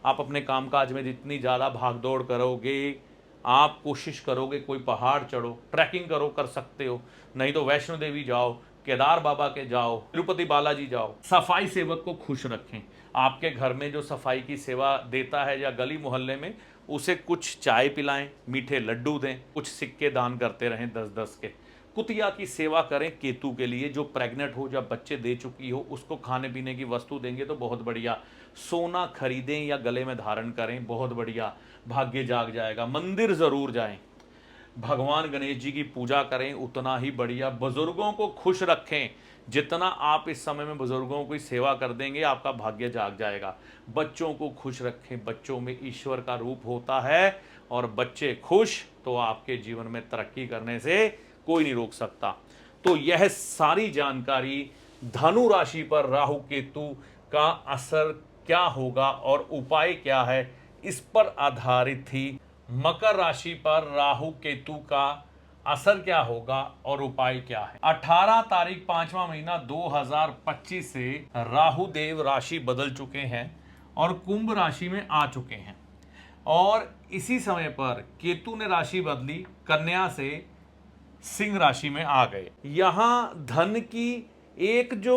आप अपने कामकाज में जितनी ज़्यादा भागदौड़ करोगे, आप कोशिश करोगे कोई पहाड़ चढ़ो, ट्रैकिंग करो, कर सकते हो, नहीं तो वैष्णो देवी जाओ, केदार बाबा के जाओ, तिरुपति बालाजी जाओ। सफाई सेवक को खुश रखें। आपके घर में जो सफाई की सेवा देता है या गली मोहल्ले में, उसे कुछ चाय पिलाएं, मीठे लड्डू दें, कुछ सिक्के दान करते रहें 10-10 के। कुतिया की सेवा करें केतु के लिए, जो प्रेग्नेंट हो या बच्चे दे चुकी हो उसको खाने पीने की वस्तु देंगे तो बहुत बढ़िया। सोना खरीदें या गले में धारण करें, बहुत बढ़िया, भाग्य जाग जाएगा। मंदिर जरूर जाएं। भगवान गणेश जी की पूजा करें उतना ही बढ़िया। बुजुर्गों को खुश रखें, जितना आप इस समय में बुजुर्गों की सेवा कर देंगे आपका भाग्य जाग जाएगा। बच्चों को खुश रखें, बच्चों में ईश्वर का रूप होता है और बच्चे खुश तो आपके जीवन में तरक्की करने से कोई नहीं रोक सकता। तो यह सारी जानकारी धनु राशि पर राहु केतु का असर क्या होगा और उपाय क्या है, इस पर आधारित थी। मकर राशि पर राहु केतु का असर क्या होगा और उपाय क्या है। 18 तारीख 5वां महीना 2025 से राहु देव राशि बदल चुके हैं और कुंभ राशि में आ चुके हैं, और इसी समय पर केतु ने राशि बदली, कन्या से सिंह राशि में आ गए। यहां धन की एक जो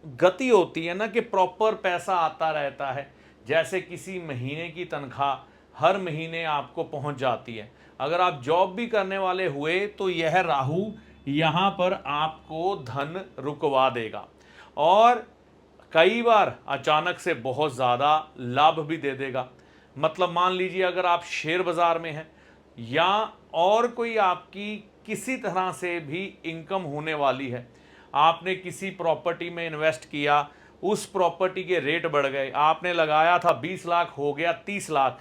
गति होती है ना कि प्रॉपर पैसा आता रहता है, जैसे किसी महीने की तनख्वाह हर महीने आपको पहुंच जाती है। अगर आप जॉब भी करने वाले हुए तो यह राहु यहां पर आपको धन रुकवा देगा और कई बार अचानक से बहुत ज़्यादा लाभ भी दे देगा। मतलब मान लीजिए अगर आप शेयर बाजार में हैं या और कोई आपकी किसी तरह से भी इनकम होने वाली है, आपने किसी प्रॉपर्टी में इन्वेस्ट किया, उस प्रॉपर्टी के रेट बढ़ गए, आपने लगाया था 20 लाख हो गया 30 लाख,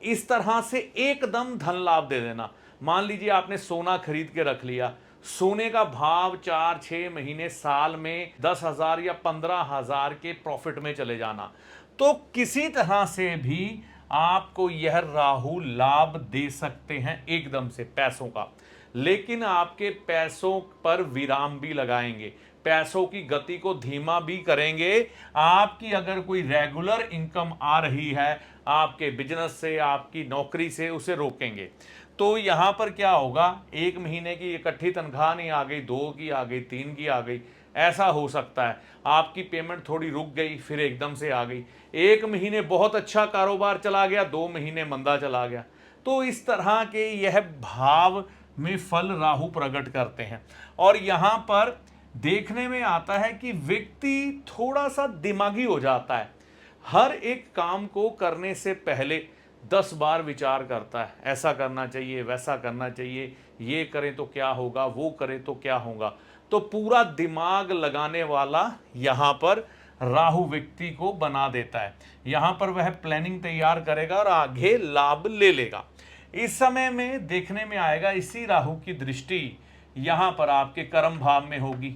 इस तरह से एकदम धन लाभ दे देना। मान लीजिए आपने सोना खरीद के रख लिया, सोने का भाव 4-6 महीने साल में 10,000 या 15,000 के प्रॉफिट में चले जाना, तो किसी तरह से भी आपको यह राहु लाभ दे सकते हैं एकदम से पैसों का। लेकिन आपके पैसों पर विराम भी लगाएंगे, पैसों की गति को धीमा भी करेंगे। आपकी अगर कोई रेगुलर इनकम आ रही है आपके बिजनेस से, आपकी नौकरी से, उसे रोकेंगे। तो यहां पर क्या होगा, एक महीने की इकट्ठी तनख्वाह नहीं आ गई, 2 की आ गई, 3 की आ गई, ऐसा हो सकता है। आपकी पेमेंट थोड़ी रुक गई फिर एकदम से आ गई, एक महीने बहुत अच्छा कारोबार चला गया, 2 महीने मंदा चला गया। तो इस तरह के यह भाव में फल राहु प्रकट करते हैं। और यहां पर देखने में आता है कि व्यक्ति थोड़ा सा दिमागी हो जाता है, हर एक काम को करने से पहले 10 बार विचार करता है, ऐसा करना चाहिए, वैसा करना चाहिए, ये करें तो क्या होगा, वो करें तो क्या होगा। तो पूरा दिमाग लगाने वाला यहां पर राहु व्यक्ति को बना देता है। यहां पर वह प्लानिंग तैयार करेगा और आगे लाभ ले लेगा। इस समय में देखने में आएगा इसी राहु की दृष्टि यहां पर आपके कर्म भाव में होगी।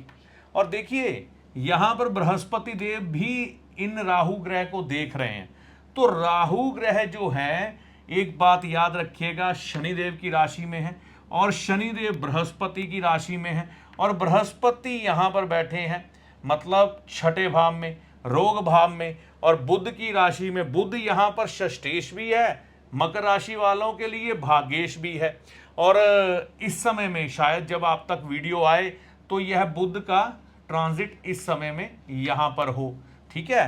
और देखिए यहां पर बृहस्पति देव भी इन राहु ग्रह को देख रहे हैं। तो राहु ग्रह जो है, एक बात याद रखिएगा, शनिदेव की राशि में है और शनिदेव बृहस्पति की राशि में है, और बृहस्पति यहां पर बैठे हैं मतलब छठे भाव में, रोग भाव में, और बुध की राशि में। बुध यहां पर षष्ठेश भी है, मकर राशि वालों के लिए भाग्येश भी है। और इस समय में शायद जब आप तक वीडियो आए तो यह बुध का ट्रांजिट इस समय में यहां पर हो, ठीक है।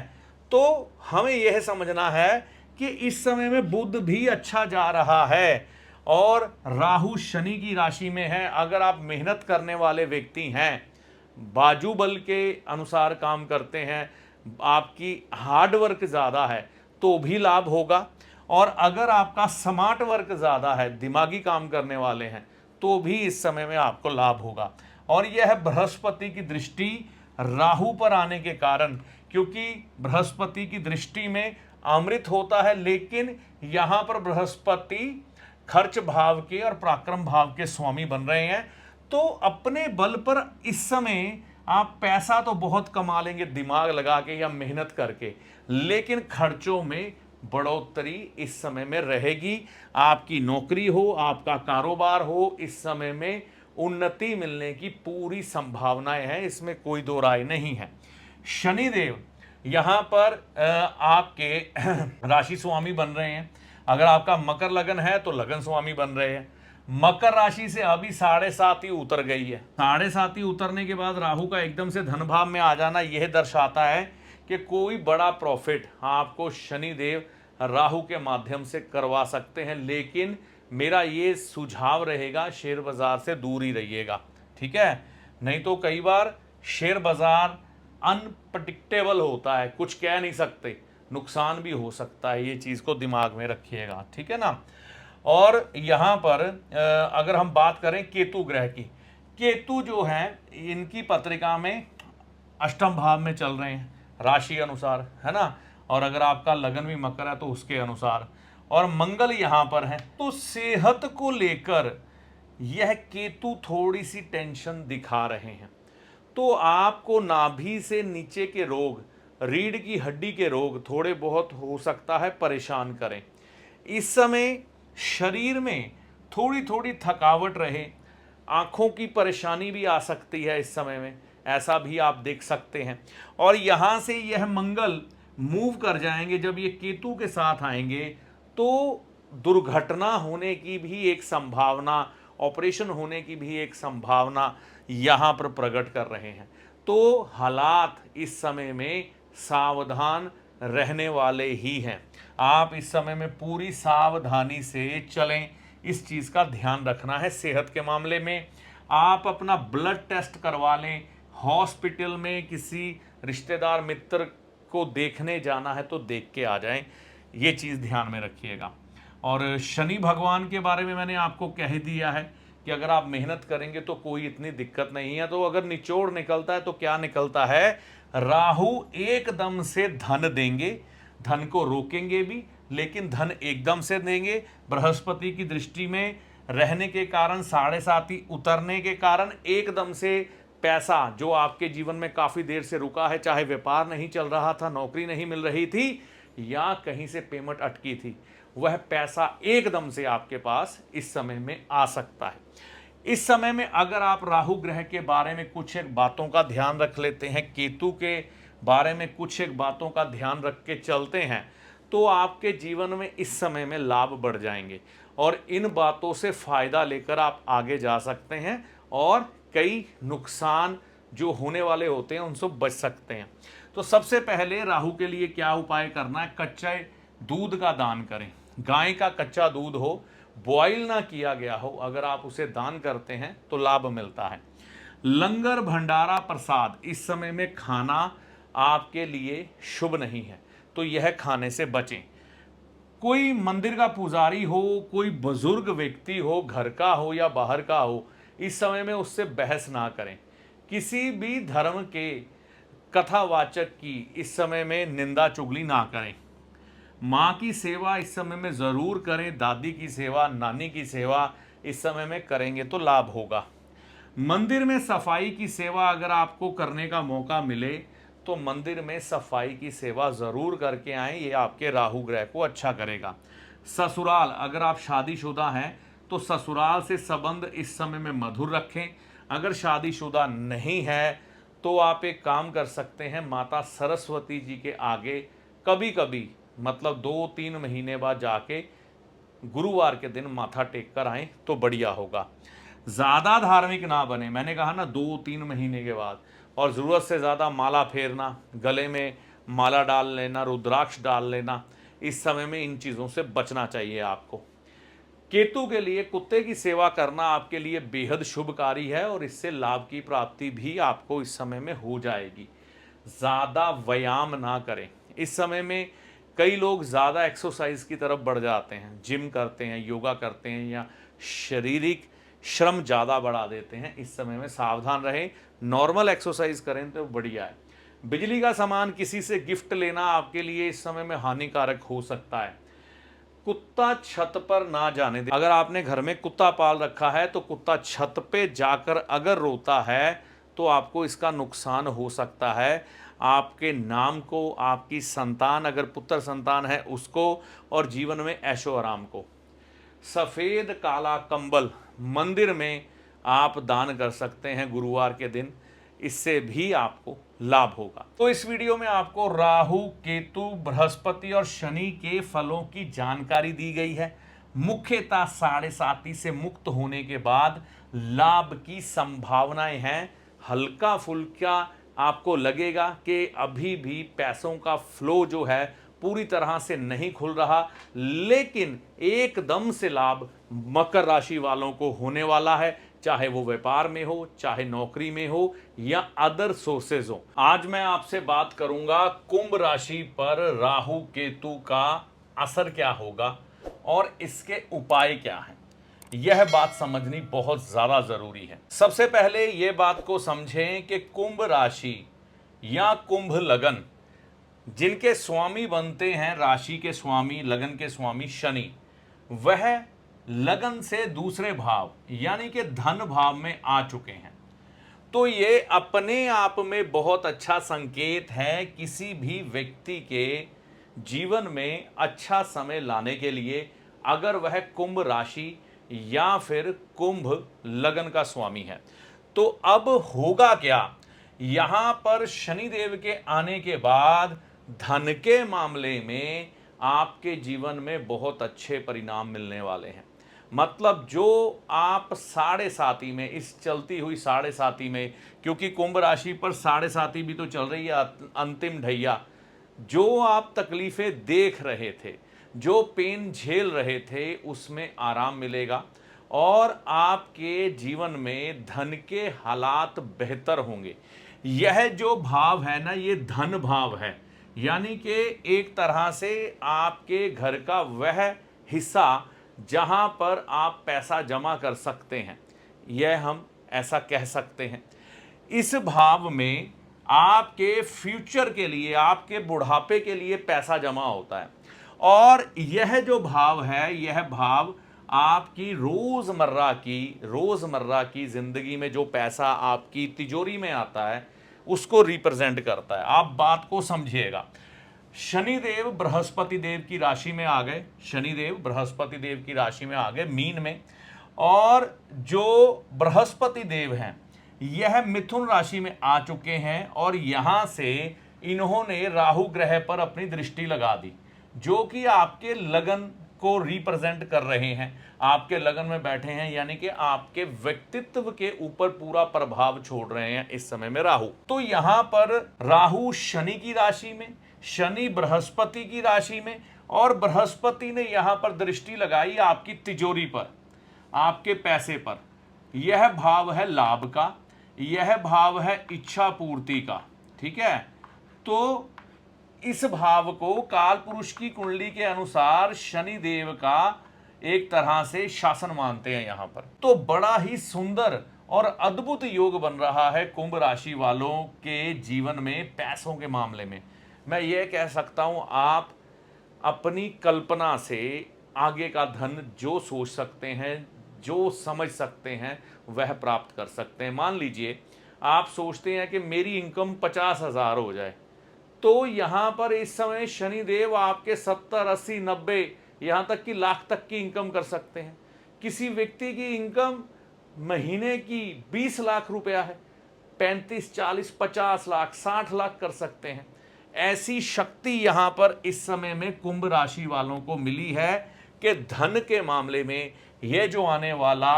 तो हमें यह समझना है कि इस समय में बुध भी अच्छा जा रहा है और राहु शनि की राशि में है। अगर आप मेहनत करने वाले व्यक्ति हैं, बाजू बल के अनुसार काम करते हैं, आपकी हार्ड वर्क ज़्यादा है तो भी लाभ होगा, और अगर आपका स्मार्ट वर्क ज़्यादा है, दिमागी काम करने वाले हैं, तो भी इस समय में आपको लाभ होगा। और यह बृहस्पति की दृष्टि राहु पर आने के कारण, क्योंकि बृहस्पति की दृष्टि में अमृत होता है, लेकिन यहां पर बृहस्पति खर्च भाव के और पराक्रम भाव के स्वामी बन रहे हैं। तो अपने बल पर इस समय आप पैसा तो बहुत कमा लेंगे दिमाग लगा के या मेहनत करके, लेकिन खर्चों में बढ़ोतरी इस समय में रहेगी। आपकी नौकरी हो, आपका कारोबार हो, इस समय में उन्नति मिलने की पूरी संभावनाएं हैं, इसमें कोई दो राय नहीं है। शनिदेव यहां पर आपके राशि स्वामी बन रहे हैं। अगर आपका मकर लगन है तो लगन स्वामी बन रहे हैं। मकर राशि से अभी 7.5 ही उतर गई है। 7.5 उतरने के बाद राहु का एकदम से धन भाव में आ जाना यह दर्शाता है कि कोई बड़ा प्रॉफिट आपको शनिदेव राहु के माध्यम से करवा सकते हैं। लेकिन मेरा ये सुझाव रहेगा, शेयर बाजार से दूर ही रहिएगा, ठीक है। नहीं तो कई बार शेयर बाजार अनप्रडिक्टेबल होता है, कुछ कह नहीं सकते, नुकसान भी हो सकता है, ये चीज को दिमाग में रखिएगा, ठीक है ना। और यहाँ पर अगर हम बात करें केतु ग्रह की, केतु जो है इनकी पत्रिका में अष्टम भाव में चल रहे हैं राशि अनुसार, है ना, और अगर आपका लगन भी मकर है तो उसके अनुसार, और मंगल यहाँ पर है। तो सेहत को लेकर यह केतु थोड़ी सी टेंशन दिखा रहे हैं। तो आपको नाभि से नीचे के रोग, रीढ़ की हड्डी के रोग थोड़े बहुत हो सकता है परेशान करें। इस समय शरीर में थोड़ी थोड़ी थकावट रहे, आंखों की परेशानी भी आ सकती है इस समय में, ऐसा भी आप देख सकते हैं। और यहाँ से यह मंगल मूव कर जाएंगे, जब ये केतु के साथ आएंगे तो दुर्घटना होने की भी एक संभावना, ऑपरेशन होने की भी एक संभावना यहाँ पर प्रकट कर रहे हैं। तो हालात इस समय में सावधान रहने वाले ही हैं। आप इस समय में पूरी सावधानी से चलें, इस चीज़ का ध्यान रखना है। सेहत के मामले में आप अपना ब्लड टेस्ट करवा लें, हॉस्पिटल में किसी रिश्तेदार मित्र को देखने जाना है तो देख के आ जाएं, ये चीज़ ध्यान में रखिएगा। और शनि भगवान के बारे में मैंने आपको कह दिया है कि अगर आप मेहनत करेंगे तो कोई इतनी दिक्कत नहीं है। तो अगर निचोड़ निकलता है तो क्या निकलता है, राहु एकदम से धन देंगे, धन को रोकेंगे भी लेकिन धन एकदम से देंगे। बृहस्पति की दृष्टि में रहने के कारण, 7.5 उतरने के कारण एकदम से पैसा जो आपके जीवन में काफी देर से रुका है, चाहे व्यापार नहीं चल रहा था, नौकरी नहीं मिल रही थी या कहीं से पेमेंट अटकी थी, वह पैसा एकदम से आपके पास इस समय में आ सकता है। इस समय में अगर आप राहु ग्रह के बारे में कुछ एक बातों का ध्यान रख लेते हैं, केतु के बारे में कुछ एक बातों का ध्यान रख के चलते हैं, तो आपके जीवन में इस समय में लाभ बढ़ जाएंगे और इन बातों से फायदा लेकर आप आगे जा सकते हैं और कई नुकसान जो होने वाले होते हैं उनसे बच सकते हैं। तो सबसे पहले राहु के लिए क्या उपाय करना है, कच्चे दूध का दान करें। गाय का कच्चा दूध हो, बॉयल ना किया गया हो, अगर आप उसे दान करते हैं तो लाभ मिलता है। लंगर भंडारा प्रसाद इस समय में खाना आपके लिए शुभ नहीं है, तो यह खाने से बचें। कोई मंदिर का पुजारी हो, कोई बुजुर्ग व्यक्ति हो, घर का हो या बाहर का हो, इस समय में उससे बहस ना करें। किसी भी धर्म के कथावाचक की इस समय में निंदा चुगली ना करें। माँ की सेवा इस समय में ज़रूर करें, दादी की सेवा, नानी की सेवा इस समय में करेंगे तो लाभ होगा। मंदिर में सफाई की सेवा अगर आपको करने का मौका मिले तो मंदिर में सफाई की सेवा ज़रूर करके आएँ, ये आपके राहु ग्रह को अच्छा करेगा। ससुराल, अगर आप शादीशुदा हैं तो ससुराल से संबंध इस समय में मधुर रखें। अगर शादीशुदा नहीं है तो आप एक काम कर सकते हैं, माता सरस्वती जी के आगे कभी कभी, मतलब 2-3 महीने बाद जाके गुरुवार के दिन माथा टेक कर आएँ तो बढ़िया होगा। ज़्यादा धार्मिक ना बने, मैंने कहा ना 2-3 महीने के बाद, और ज़रूरत से ज़्यादा माला फेरना, गले में माला डाल लेना, रुद्राक्ष डाल लेना, इस समय में इन चीज़ों से बचना चाहिए आपको। केतु के लिए कुत्ते की सेवा करना आपके लिए बेहद शुभकारी है और इससे लाभ की प्राप्ति भी आपको इस समय में हो जाएगी। ज़्यादा व्यायाम ना करें। इस समय में कई लोग ज़्यादा एक्सरसाइज की तरफ बढ़ जाते हैं, जिम करते हैं, योगा करते हैं या शारीरिक श्रम ज़्यादा बढ़ा देते हैं। इस समय में सावधान रहें, नॉर्मल एक्सरसाइज करें तो बढ़िया है। बिजली का सामान किसी से गिफ्ट लेना आपके लिए इस समय में हानिकारक हो सकता है। कुत्ता छत पर ना जाने दें। अगर आपने घर में कुत्ता पाल रखा है तो कुत्ता छत पे जाकर अगर रोता है तो आपको इसका नुकसान हो सकता है, आपके नाम को, आपकी संतान अगर पुत्र संतान है उसको, और जीवन में ऐशो आराम को। सफ़ेद काला कंबल मंदिर में आप दान कर सकते हैं गुरुवार के दिन, इससे भी आपको लाभ होगा। तो इस वीडियो में आपको राहु, केतु, बृहस्पति और शनि के फलों की जानकारी दी गई है। मुख्यतः 7.5 से मुक्त होने के बाद लाभ की संभावनाएं हैं। हल्का फुल्का आपको लगेगा कि अभी भी पैसों का फ्लो जो है पूरी तरह से नहीं खुल रहा, लेकिन एकदम से लाभ मकर राशि वालों को होने वाला है, चाहे वो व्यापार में हो, चाहे नौकरी में हो या अदर सोर्सेज हो। आज मैं आपसे बात करूंगा कुंभ राशि पर राहु केतु का असर क्या होगा, और इसके उपाय क्या हैं, यह बात समझनी बहुत ज़्यादा ज़रूरी है। सबसे पहले यह बात को समझें कि कुंभ राशि या कुंभ लगन जिनके स्वामी बनते हैं, राशि के स्वामी, लगन के स्वामी शनि, वह लगन से दूसरे भाव यानी कि धन भाव में आ चुके हैं। तो ये अपने आप में बहुत अच्छा संकेत है किसी भी व्यक्ति के जीवन में अच्छा समय लाने के लिए, अगर वह कुंभ राशि या फिर कुंभ लगन का स्वामी है। तो अब होगा क्या, यहां पर शनिदेव के आने के बाद धन के मामले में आपके जीवन में बहुत अच्छे परिणाम मिलने वाले हैं। मतलब जो आप साढ़े साती में, इस चलती हुई साढ़े साती में, क्योंकि कुंभ राशि पर साढ़े साती भी तो चल रही है, अंतिम ढैया, जो आप तकलीफें देख रहे थे, जो पेन झेल रहे थे, उसमें आराम मिलेगा और आपके जीवन में धन के हालात बेहतर होंगे। यह जो भाव है ना, ये धन भाव है, यानी कि एक तरह से आपके घर का वह हिस्सा जहां पर आप पैसा जमा कर सकते हैं, यह हम ऐसा कह सकते हैं। इस भाव में आपके फ्यूचर के लिए, आपके बुढ़ापे के लिए पैसा जमा होता है। और यह जो भाव है, यह भाव आपकी रोजमर्रा की जिंदगी में जो पैसा आपकी तिजोरी में आता है उसको रिप्रेजेंट करता है। आप बात को समझिएगा। शनिदेव बृहस्पति देव की राशि में आ गए, शनिदेव बृहस्पति देव की राशि में आ गए मीन में, और जो बृहस्पति देव हैं यह मिथुन राशि में आ चुके हैं और यहां से इन्होंने राहु ग्रह पर अपनी दृष्टि लगा दी, जो कि आपके लगन को रिप्रेजेंट कर रहे हैं। आपके लगन में बैठे हैं, यानी कि आपके व्यक्तित्व के ऊपर पूरा प्रभाव छोड़ रहे हैं इस समय में राहु। तो यहां पर राहु शनि की राशि में, शनि बृहस्पति की राशि में, और बृहस्पति ने यहां पर दृष्टि लगाई आपकी तिजोरी पर, आपके पैसे पर। यह भाव है लाभ का, यह भाव है इच्छा पूर्ति का, ठीक है। तो इस भाव को काल पुरुष की कुंडली के अनुसार शनि देव का एक तरह से शासन मानते हैं यहां पर। तो बड़ा ही सुंदर और अद्भुत योग बन रहा है कुंभ राशि वालों के जीवन में पैसों के मामले में। मैं ये कह सकता हूं, आप अपनी कल्पना से आगे का धन जो सोच सकते हैं, जो समझ सकते हैं, वह प्राप्त कर सकते हैं। मान लीजिए आप सोचते हैं कि मेरी इनकम 50,000 हो जाए, तो यहां पर इस समय शनिदेव आपके 70, 80, 90, यहां तक कि लाख तक की इनकम कर सकते हैं। किसी व्यक्ति की इनकम महीने की 20 लाख रुपया है, 35, 40, 50 लाख, 60 लाख कर सकते हैं। ऐसी शक्ति यहां पर इस समय में कुंभ राशि वालों को मिली है कि धन के मामले में यह जो आने वाला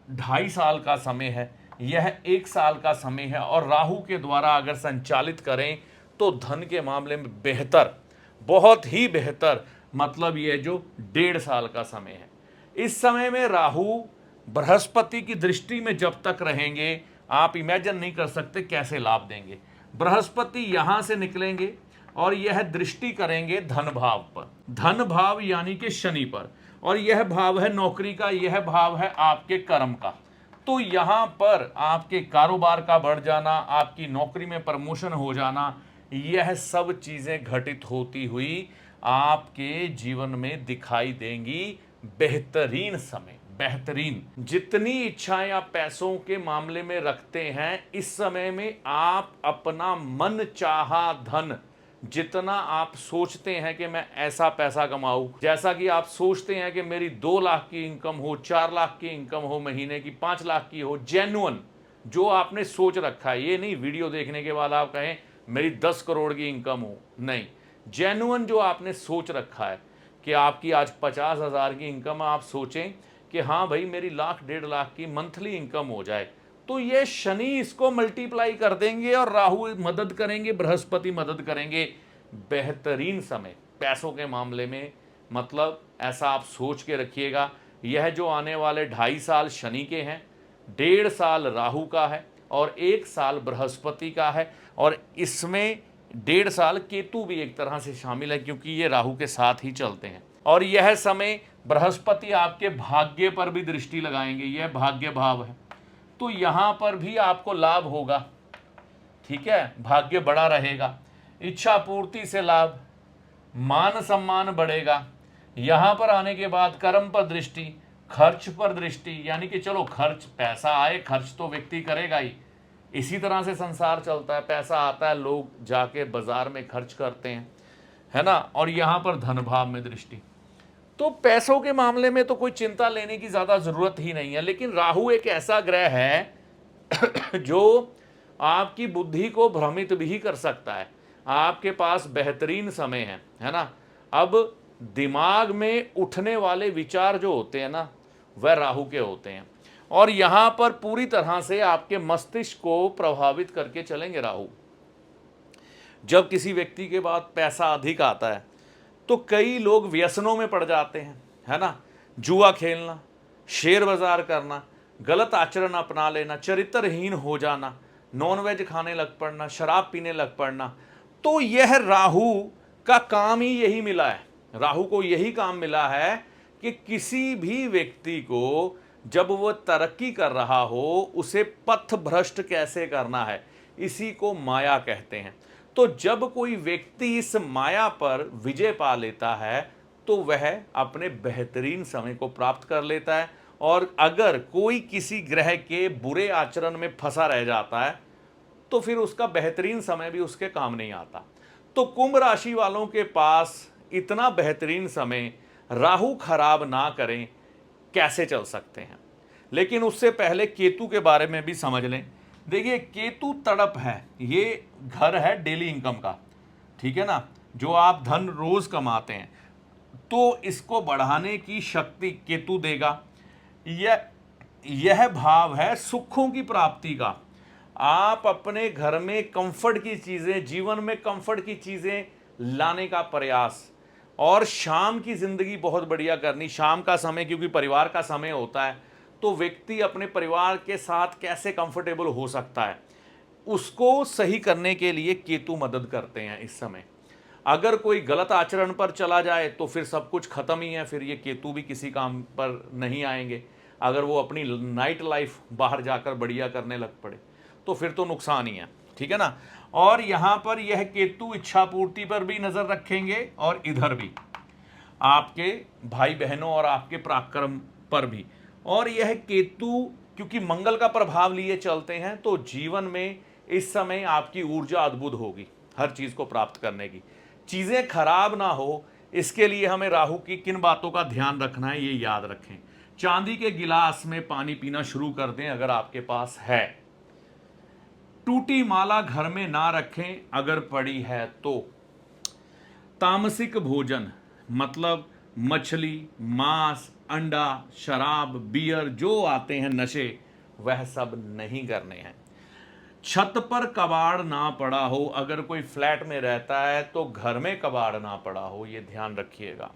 2.5 साल का समय है, यह 1 साल का समय है, और राहु के द्वारा अगर संचालित करें तो धन के मामले में बेहतर, बहुत ही बेहतर, मतलब यह जो 1.5 साल का समय है। इस समय में राहु बृहस्पति की दृष्टि में जब तक रहेंगे, आप इमेजिन नहीं कर सकते कैसे लाभ देंगे। बृहस्पति यहां से निकलेंगे और यह दृष्टि करेंगे धन भाव पर, धन भाव यानी कि शनि पर, और यह भाव है नौकरी का, यह भाव है आपके कर्म का। तो यहां पर आपके कारोबार का बढ़ जाना, आपकी नौकरी में प्रमोशन हो जाना, यह सब चीजें घटित होती हुई आपके जीवन में दिखाई देंगी। बेहतरीन समय, बेहतरीन। जितनी इच्छाएं आप पैसों के मामले में रखते हैं, इस समय में आप अपना मन चाहा धन, जितना आप सोचते हैं कि मैं ऐसा पैसा कमाऊं, जैसा कि आप सोचते हैं कि मेरी 2 लाख की इनकम हो, 4 लाख की इनकम हो महीने की, 5 लाख की हो, जेन्युइन जो आपने सोच रखा है। ये नहीं वीडियो देखने के बाद आप कहें मेरी 10 करोड़ की इनकम हो, नहीं, जेन्युइन जो आपने सोच रखा है कि आपकी आज 50,000 की इनकम, आप सोचें कि हाँ भाई मेरी लाख 1.5 लाख की मंथली इनकम हो जाए, तो ये शनि इसको मल्टीप्लाई कर देंगे और राहु मदद करेंगे, बृहस्पति मदद करेंगे। बेहतरीन समय पैसों के मामले में, मतलब ऐसा आप सोच के रखिएगा। यह जो आने वाले 2.5 साल शनि के हैं, 1.5 साल राहु का है और 1 साल बृहस्पति का है, और इसमें 1.5 साल केतु भी एक तरह से शामिल है क्योंकि ये राहु के साथ ही चलते हैं। और यह समय बृहस्पति आपके भाग्य पर भी दृष्टि लगाएंगे, यह भाग्य भाव है, तो यहां पर भी आपको लाभ होगा। ठीक है, भाग्य बड़ा रहेगा, इच्छा पूर्ति से लाभ, मान सम्मान बढ़ेगा। यहां पर आने के बाद कर्म पर दृष्टि, खर्च पर दृष्टि, यानी कि चलो खर्च, पैसा आए, खर्च तो व्यक्ति करेगा ही, इसी तरह से संसार चलता है, पैसा आता है, लोग जाके बाजार में खर्च करते हैं, है ना। और यहां पर धन भाव में दृष्टि, तो पैसों के मामले में तो कोई चिंता लेने की ज्यादा जरूरत ही नहीं है। लेकिन राहु एक ऐसा ग्रह है जो आपकी बुद्धि को भ्रमित भी कर सकता है। आपके पास बेहतरीन समय है ना। अब दिमाग में उठने वाले विचार जो होते हैं ना, वह राहु के होते हैं, और यहां पर पूरी तरह से आपके मस्तिष्क को प्रभावित करके चलेंगे राहु। जब किसी व्यक्ति के पास पैसा अधिक आता है तो कई लोग व्यसनों में पड़ जाते हैं, है ना। जुआ खेलना, शेयर बाजार करना, गलत आचरण अपना लेना, चरित्रहीन हो जाना, नॉनवेज खाने लग पड़ना, शराब पीने लग पड़ना। तो यह राहु का काम ही यही मिला है। राहु को यही काम मिला है कि किसी भी व्यक्ति को जब वह तरक्की कर रहा हो उसे पथ भ्रष्ट कैसे करना है, इसी को माया कहते हैं। तो जब कोई व्यक्ति इस माया पर विजय पा लेता है तो वह अपने बेहतरीन समय को प्राप्त कर लेता है। और अगर कोई किसी ग्रह के बुरे आचरण में फंसा रह जाता है तो फिर उसका बेहतरीन समय भी उसके काम नहीं आता। तो कुंभ राशि वालों के पास इतना बेहतरीन समय राहु खराब ना करें, कैसे चल सकते हैं। लेकिन उससे पहले केतु के बारे में भी समझ लें। देखिए, केतु तड़प है, ये घर है डेली इनकम का, ठीक है ना, जो आप धन रोज कमाते हैं, तो इसको बढ़ाने की शक्ति केतु देगा। यह भाव है सुखों की प्राप्ति का। आप अपने घर में कंफर्ट की चीजें, जीवन में कंफर्ट की चीजें लाने का प्रयास, और शाम की जिंदगी बहुत बढ़िया करनी। शाम का समय क्योंकि परिवार का समय होता है, तो व्यक्ति अपने परिवार के साथ कैसे कंफर्टेबल हो सकता है, उसको सही करने के लिए केतु मदद करते हैं इस समय। अगर कोई गलत आचरण पर चला जाए तो फिर सब कुछ खत्म ही है, फिर ये केतु भी किसी काम पर नहीं आएंगे। अगर वो अपनी नाइट लाइफ बाहर जाकर बढ़िया करने लग पड़े तो फिर तो नुकसान ही है, ठीक है ना। और यहां पर यह केतु इच्छा पूर्ति पर भी नजर रखेंगे, और इधर भी आपके भाई बहनों और आपके पराक्रम पर भी। और यह केतु क्योंकि मंगल का प्रभाव लिए चलते हैं, तो जीवन में इस समय आपकी ऊर्जा अद्भुत होगी हर चीज को प्राप्त करने की। चीजें खराब ना हो, इसके लिए हमें राहु की किन बातों का ध्यान रखना है, ये याद रखें। चांदी के गिलास में पानी पीना शुरू कर दें अगर आपके पास है। टूटी माला घर में ना रखें अगर पड़ी है तो। तामसिक भोजन मतलब मछली, मांस, अंडा, शराब, बियर, जो आते हैं नशे, वह सब नहीं करने हैं। छत पर कबाड़ ना पड़ा हो, अगर कोई फ्लैट में रहता है तो घर में कबाड़ ना पड़ा हो, यह ध्यान रखिएगा।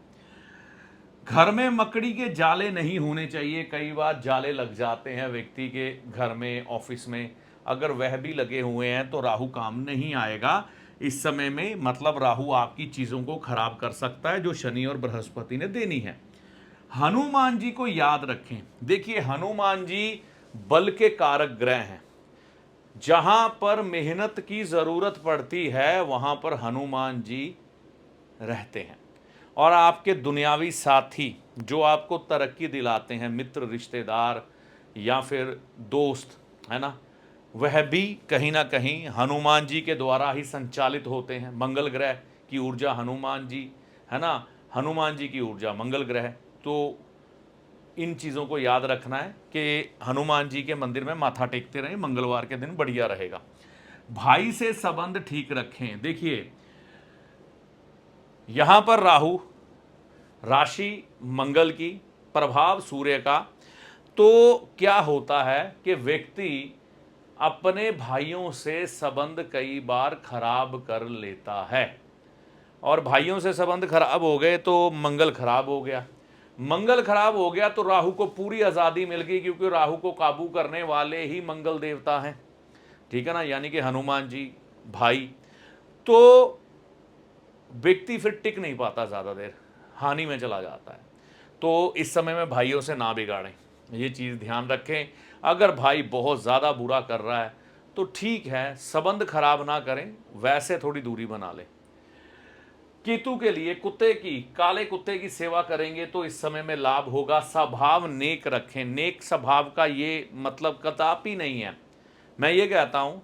घर में मकड़ी के जाले नहीं होने चाहिए। कई बार जाले लग जाते हैं व्यक्ति के घर में, ऑफिस में, अगर वह भी लगे हुए हैं तो राहु काम नहीं आएगा इस समय में। मतलब राहु आपकी चीजों को खराब कर सकता है जो शनि और बृहस्पति ने देनी है। हनुमान जी को याद रखें। देखिए, हनुमान जी बल के कारक ग्रह हैं। जहां पर मेहनत की जरूरत पड़ती है वहां पर हनुमान जी रहते हैं। और आपके दुनियावी साथी जो आपको तरक्की दिलाते हैं, मित्र, रिश्तेदार या फिर दोस्त, है ना, वह भी कहीं ना कहीं हनुमान जी के द्वारा ही संचालित होते हैं। मंगल ग्रह की ऊर्जा हनुमान जी, है ना, हनुमान जी की ऊर्जा मंगल ग्रह। तो इन चीज़ों को याद रखना है कि हनुमान जी के मंदिर में माथा टेकते रहें, मंगलवार के दिन बढ़िया रहेगा। भाई से संबंध ठीक रखें। देखिए, यहां पर राहु, राशि मंगल की, प्रभाव सूर्य का, तो क्या होता है कि व्यक्ति अपने भाइयों से संबंध कई बार खराब कर लेता है। और भाइयों से संबंध खराब हो गए तो मंगल खराब हो गया। मंगल खराब हो गया तो राहु को पूरी आज़ादी मिल गई, क्योंकि राहु को काबू करने वाले ही मंगल देवता हैं, ठीक है ना, यानी कि हनुमान जी भाई। तो व्यक्ति फिर टिक नहीं पाता ज़्यादा देर। हानि में चला जाता है। तो इस समय में भाइयों से ना बिगाड़ें, ये चीज़ ध्यान रखें। अगर भाई बहुत ज़्यादा बुरा कर रहा है तो ठीक है, संबंध खराब ना करें, वैसे थोड़ी दूरी बना लें। केतु के लिए कुत्ते की, काले कुत्ते की सेवा करेंगे तो इस समय में लाभ होगा। स्वभाव नेक रखें, नेक स्वभाव का ये मतलब कदापि नहीं है। मैं ये कहता हूँ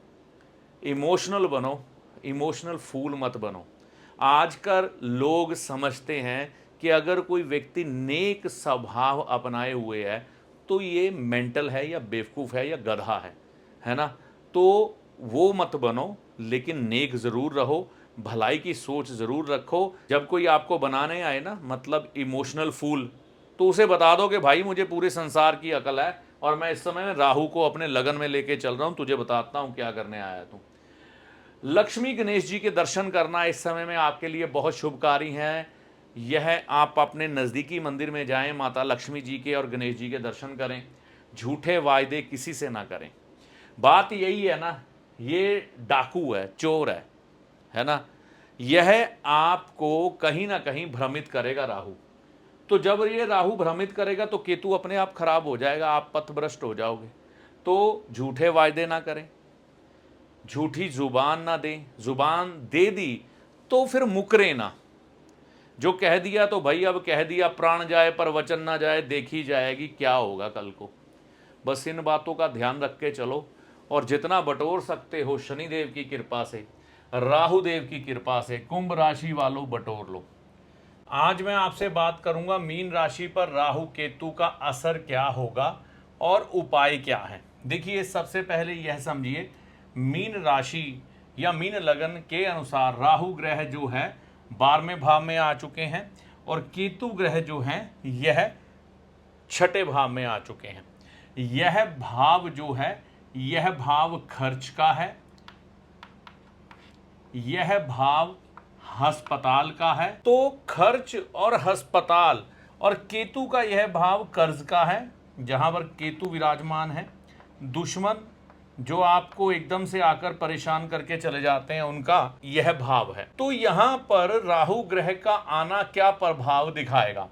इमोशनल बनो, इमोशनल फूल मत बनो। आजकल लोग समझते हैं कि अगर कोई व्यक्ति नेक स्वभाव अपनाए हुए है तो ये मेंटल है या बेवकूफ़ है या गधा है ना। तो वो मत बनो, लेकिन नेक ज़रूर रहो, भलाई की सोच ज़रूर रखो। जब कोई आपको बनाने आए ना, मतलब इमोशनल फूल, तो उसे बता दो कि भाई मुझे पूरे संसार की अकल है और मैं इस समय में राहु को अपने लगन में लेके चल रहा हूँ, तुझे बताता हूँ क्या करने आया तू। लक्ष्मी गणेश जी के दर्शन करना इस समय में आपके लिए बहुत शुभकारी है। यह आप अपने नज़दीकी मंदिर में जाएं, माता लक्ष्मी जी के और गणेश जी के दर्शन करें। झूठे वायदे किसी से ना करें। बात यही है ना, ये डाकू है, चोर है ना। यह आपको कहीं ना कहीं भ्रमित करेगा राहु। तो जब ये राहु भ्रमित करेगा तो केतु अपने आप खराब हो जाएगा, आप पथभ्रष्ट हो जाओगे। तो झूठे वायदे ना करें, झूठी जुबान ना दें। जुबान दे दी तो फिर मुकरे ना। जो कह दिया तो भाई अब कह दिया, प्राण जाए पर वचन ना जाए, देखी जाएगी क्या होगा कल को। बस इन बातों का ध्यान रख के चलो और जितना बटोर सकते हो शनिदेव की कृपा से, राहु देव की कृपा से, कुंभ राशि वालों बटोर लो। आज मैं आपसे बात करूंगा मीन राशि पर राहु केतु का असर क्या होगा और उपाय क्या है। देखिए, सबसे पहले यह समझिए, मीन राशि या मीन लगन के अनुसार राहु ग्रह जो है 12वें भाव में आ चुके हैं और केतु ग्रह जो हैं यह 6ठे भाव में आ चुके हैं। यह भाव जो है, यह भाव खर्च का है, यह भाव अस्पताल का है। तो खर्च और अस्पताल, और केतु का यह भाव कर्ज का है, जहां पर केतु विराजमान है। दुश्मन जो आपको एकदम से आकर परेशान करके चले जाते हैं, उनका यह भाव है। तो यहां पर राहु ग्रह का आना क्या प्रभाव दिखाएगा।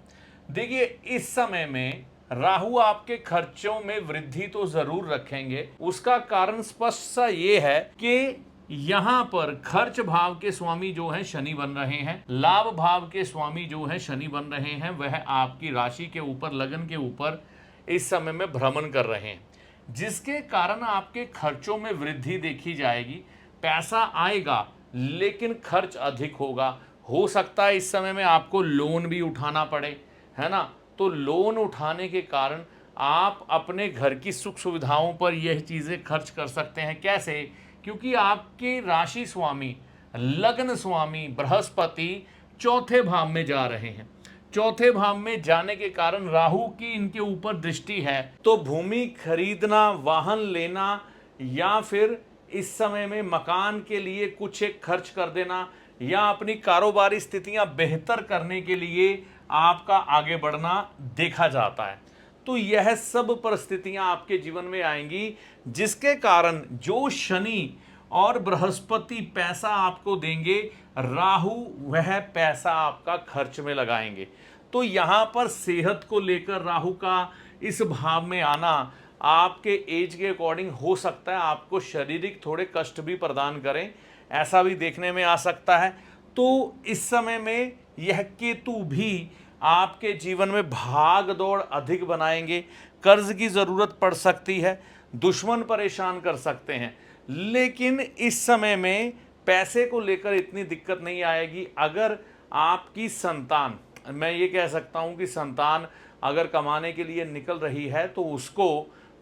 देखिए, इस समय में राहु आपके खर्चों में वृद्धि तो जरूर रखेंगे। उसका कारण स्पष्ट सा ये है कि यहां पर खर्च भाव के स्वामी जो है शनि बन रहे हैं, लाभ भाव के स्वामी जो है शनि बन रहे हैं, वह आपकी राशि के ऊपर, लगन के ऊपर इस समय में भ्रमण कर रहे हैं, जिसके कारण आपके खर्चों में वृद्धि देखी जाएगी। पैसा आएगा लेकिन खर्च अधिक होगा। हो सकता है इस समय में आपको लोन भी उठाना पड़े, है ना। तो लोन उठाने के कारण आप अपने घर की सुख सुविधाओं पर यह चीजें खर्च कर सकते हैं। कैसे? क्योंकि आपके राशि स्वामी, लग्न स्वामी बृहस्पति 4थे भाव में जा रहे हैं। 4थे भाव में जाने के कारण राहु की इनके ऊपर दृष्टि है। तो भूमि खरीदना, वाहन लेना, या फिर इस समय में मकान के लिए कुछ एक खर्च कर देना, या अपनी कारोबारी स्थितियां बेहतर करने के लिए आपका आगे बढ़ना देखा जाता है। तो यह सब परिस्थितियां आपके जीवन में आएंगी, जिसके कारण जो शनि और बृहस्पति पैसा आपको देंगे, राहु वह पैसा आपका खर्च में लगाएंगे। तो यहां पर सेहत को लेकर राहु का इस भाव में आना आपके एज के अकॉर्डिंग हो सकता है आपको शारीरिक थोड़े कष्ट भी प्रदान करें, ऐसा भी देखने में आ सकता है। तो इस समय में यह केतु भी आपके जीवन में भाग दौड़ अधिक बनाएंगे। कर्ज की जरूरत पड़ सकती है, दुश्मन परेशान कर सकते हैं, लेकिन इस समय में पैसे को लेकर इतनी दिक्कत नहीं आएगी। अगर आपकी संतान, मैं ये कह सकता हूं कि संतान अगर कमाने के लिए निकल रही है तो उसको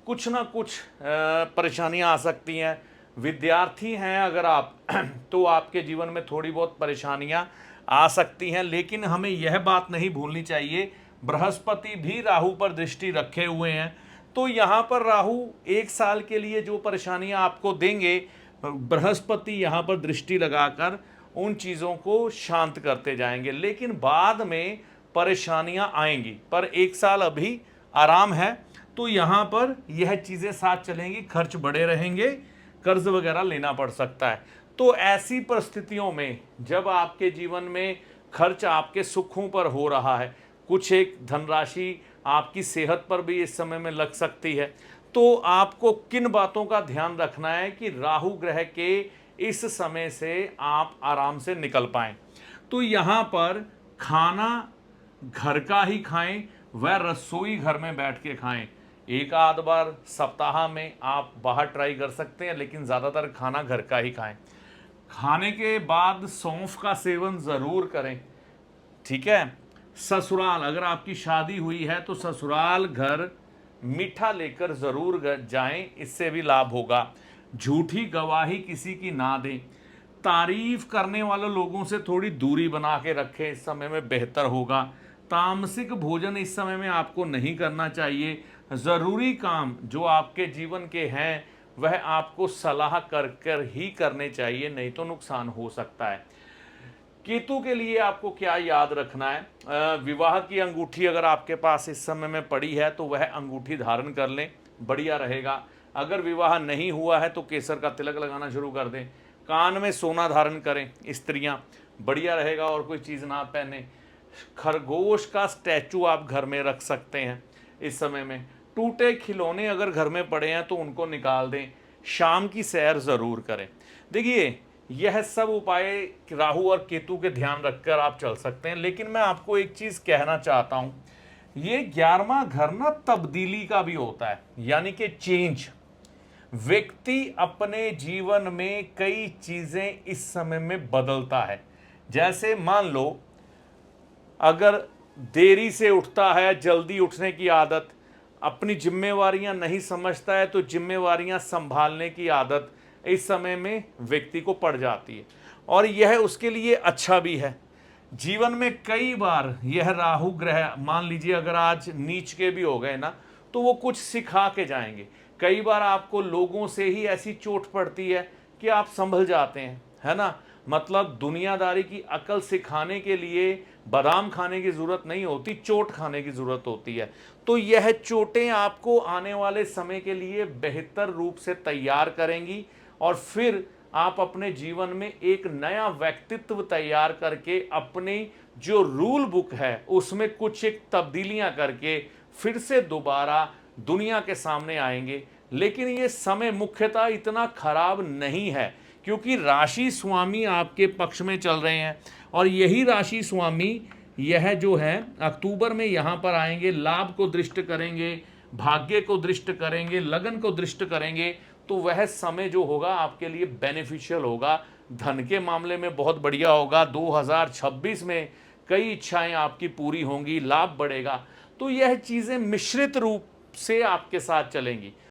कुछ ना कुछ परेशानियां आ सकती हैं। विद्यार्थी हैं अगर आप तो आपके जीवन में थोड़ी बहुत परेशानियां आ सकती हैं, लेकिन हमें यह बात नहीं भूलनी चाहिए, बृहस्पति भी राहु पर दृष्टि रखे हुए हैं। तो यहाँ पर राहु 1 साल के लिए जो परेशानियां आपको देंगे, बृहस्पति यहाँ पर दृष्टि लगाकर उन चीज़ों को शांत करते जाएंगे, लेकिन बाद में परेशानियां आएंगी। पर 1 साल अभी आराम है, तो यहाँ पर यह चीज़ें साथ चलेंगी, खर्च बढ़े रहेंगे, कर्ज वगैरह लेना पड़ सकता है। तो ऐसी परिस्थितियों में जब आपके जीवन में खर्च आपके सुखों पर हो रहा है, कुछ एक धनराशि आपकी सेहत पर भी इस समय में लग सकती है। तो आपको किन बातों का ध्यान रखना है कि राहु ग्रह के इस समय से आप आराम से निकल पाएं। तो यहाँ पर खाना घर का ही खाएं, वह रसोई घर में बैठ के खाएं। एक आध बार सप्ताह में आप बाहर ट्राई कर सकते हैं, लेकिन ज़्यादातर खाना घर का ही खाएं। खाने के बाद सौंफ का सेवन ज़रूर करें, ठीक है। ससुराल, अगर आपकी शादी हुई है तो ससुराल घर मीठा लेकर ज़रूर जाएं, इससे भी लाभ होगा। झूठी गवाही किसी की ना दें। तारीफ करने वाले लोगों से थोड़ी दूरी बना के रखें, इस समय में बेहतर होगा। तामसिक भोजन इस समय में आपको नहीं करना चाहिए। ज़रूरी काम जो आपके जीवन के हैं वह आपको सलाह कर कर ही करने चाहिए, नहीं तो नुकसान हो सकता है। केतु के लिए आपको क्या याद रखना है? विवाह की अंगूठी अगर आपके पास इस समय में पड़ी है तो वह अंगूठी धारण कर लें, बढ़िया रहेगा। अगर विवाह नहीं हुआ है तो केसर का तिलक लगाना शुरू कर दें। कान में सोना धारण करें स्त्रियां, बढ़िया रहेगा, और कोई चीज़ ना पहने। खरगोश का स्टैचू आप घर में रख सकते हैं इस समय में। टूटे खिलौने अगर घर में पड़े हैं तो उनको निकाल दें। शाम की सैर ज़रूर करें। देखिए, यह सब उपाय राहु और केतु के ध्यान रखकर आप चल सकते हैं। लेकिन मैं आपको एक चीज़ कहना चाहता हूं, ये 11वां घर ना तब्दीली का भी होता है, यानी कि चेंज। व्यक्ति अपने जीवन में कई चीज़ें इस समय में बदलता है। जैसे मान लो, अगर देरी से उठता है, जल्दी उठने की आदत, अपनी जिम्मेवारियां नहीं समझता है तो जिम्मेवारियां संभालने की आदत इस समय में व्यक्ति को पड़ जाती है, और यह उसके लिए अच्छा भी है। जीवन में कई बार यह राहु ग्रह, मान लीजिए अगर आज नीच के भी हो गए ना, तो वो कुछ सिखा के जाएंगे। कई बार आपको लोगों से ही ऐसी चोट पड़ती है कि आप संभल जाते हैं, है ना। मतलब दुनियादारी की अकल सिखाने के लिए बादाम खाने की जरूरत नहीं होती, चोट खाने की जरूरत होती है। तो यह चोटें आपको आने वाले समय के लिए बेहतर रूप से तैयार करेंगी, और फिर आप अपने जीवन में एक नया व्यक्तित्व तैयार करके अपनी जो रूल बुक है उसमें कुछ एक तब्दीलियां करके फिर से दोबारा दुनिया के सामने आएंगे। लेकिन ये समय मुख्यतः इतना खराब नहीं है, क्योंकि राशि स्वामी आपके पक्ष में चल रहे हैं, और यही राशि स्वामी यह जो है अक्टूबर में यहाँ पर आएंगे, लाभ को दृष्ट करेंगे, भाग्य को दृष्ट करेंगे, लगन को दृष्ट करेंगे। तो वह समय जो होगा आपके लिए बेनिफिशियल होगा, धन के मामले में बहुत बढ़िया होगा। 2026 में कई इच्छाएं आपकी पूरी होंगी, लाभ बढ़ेगा। तो यह चीज़ें मिश्रित रूप से आपके साथ चलेंगी।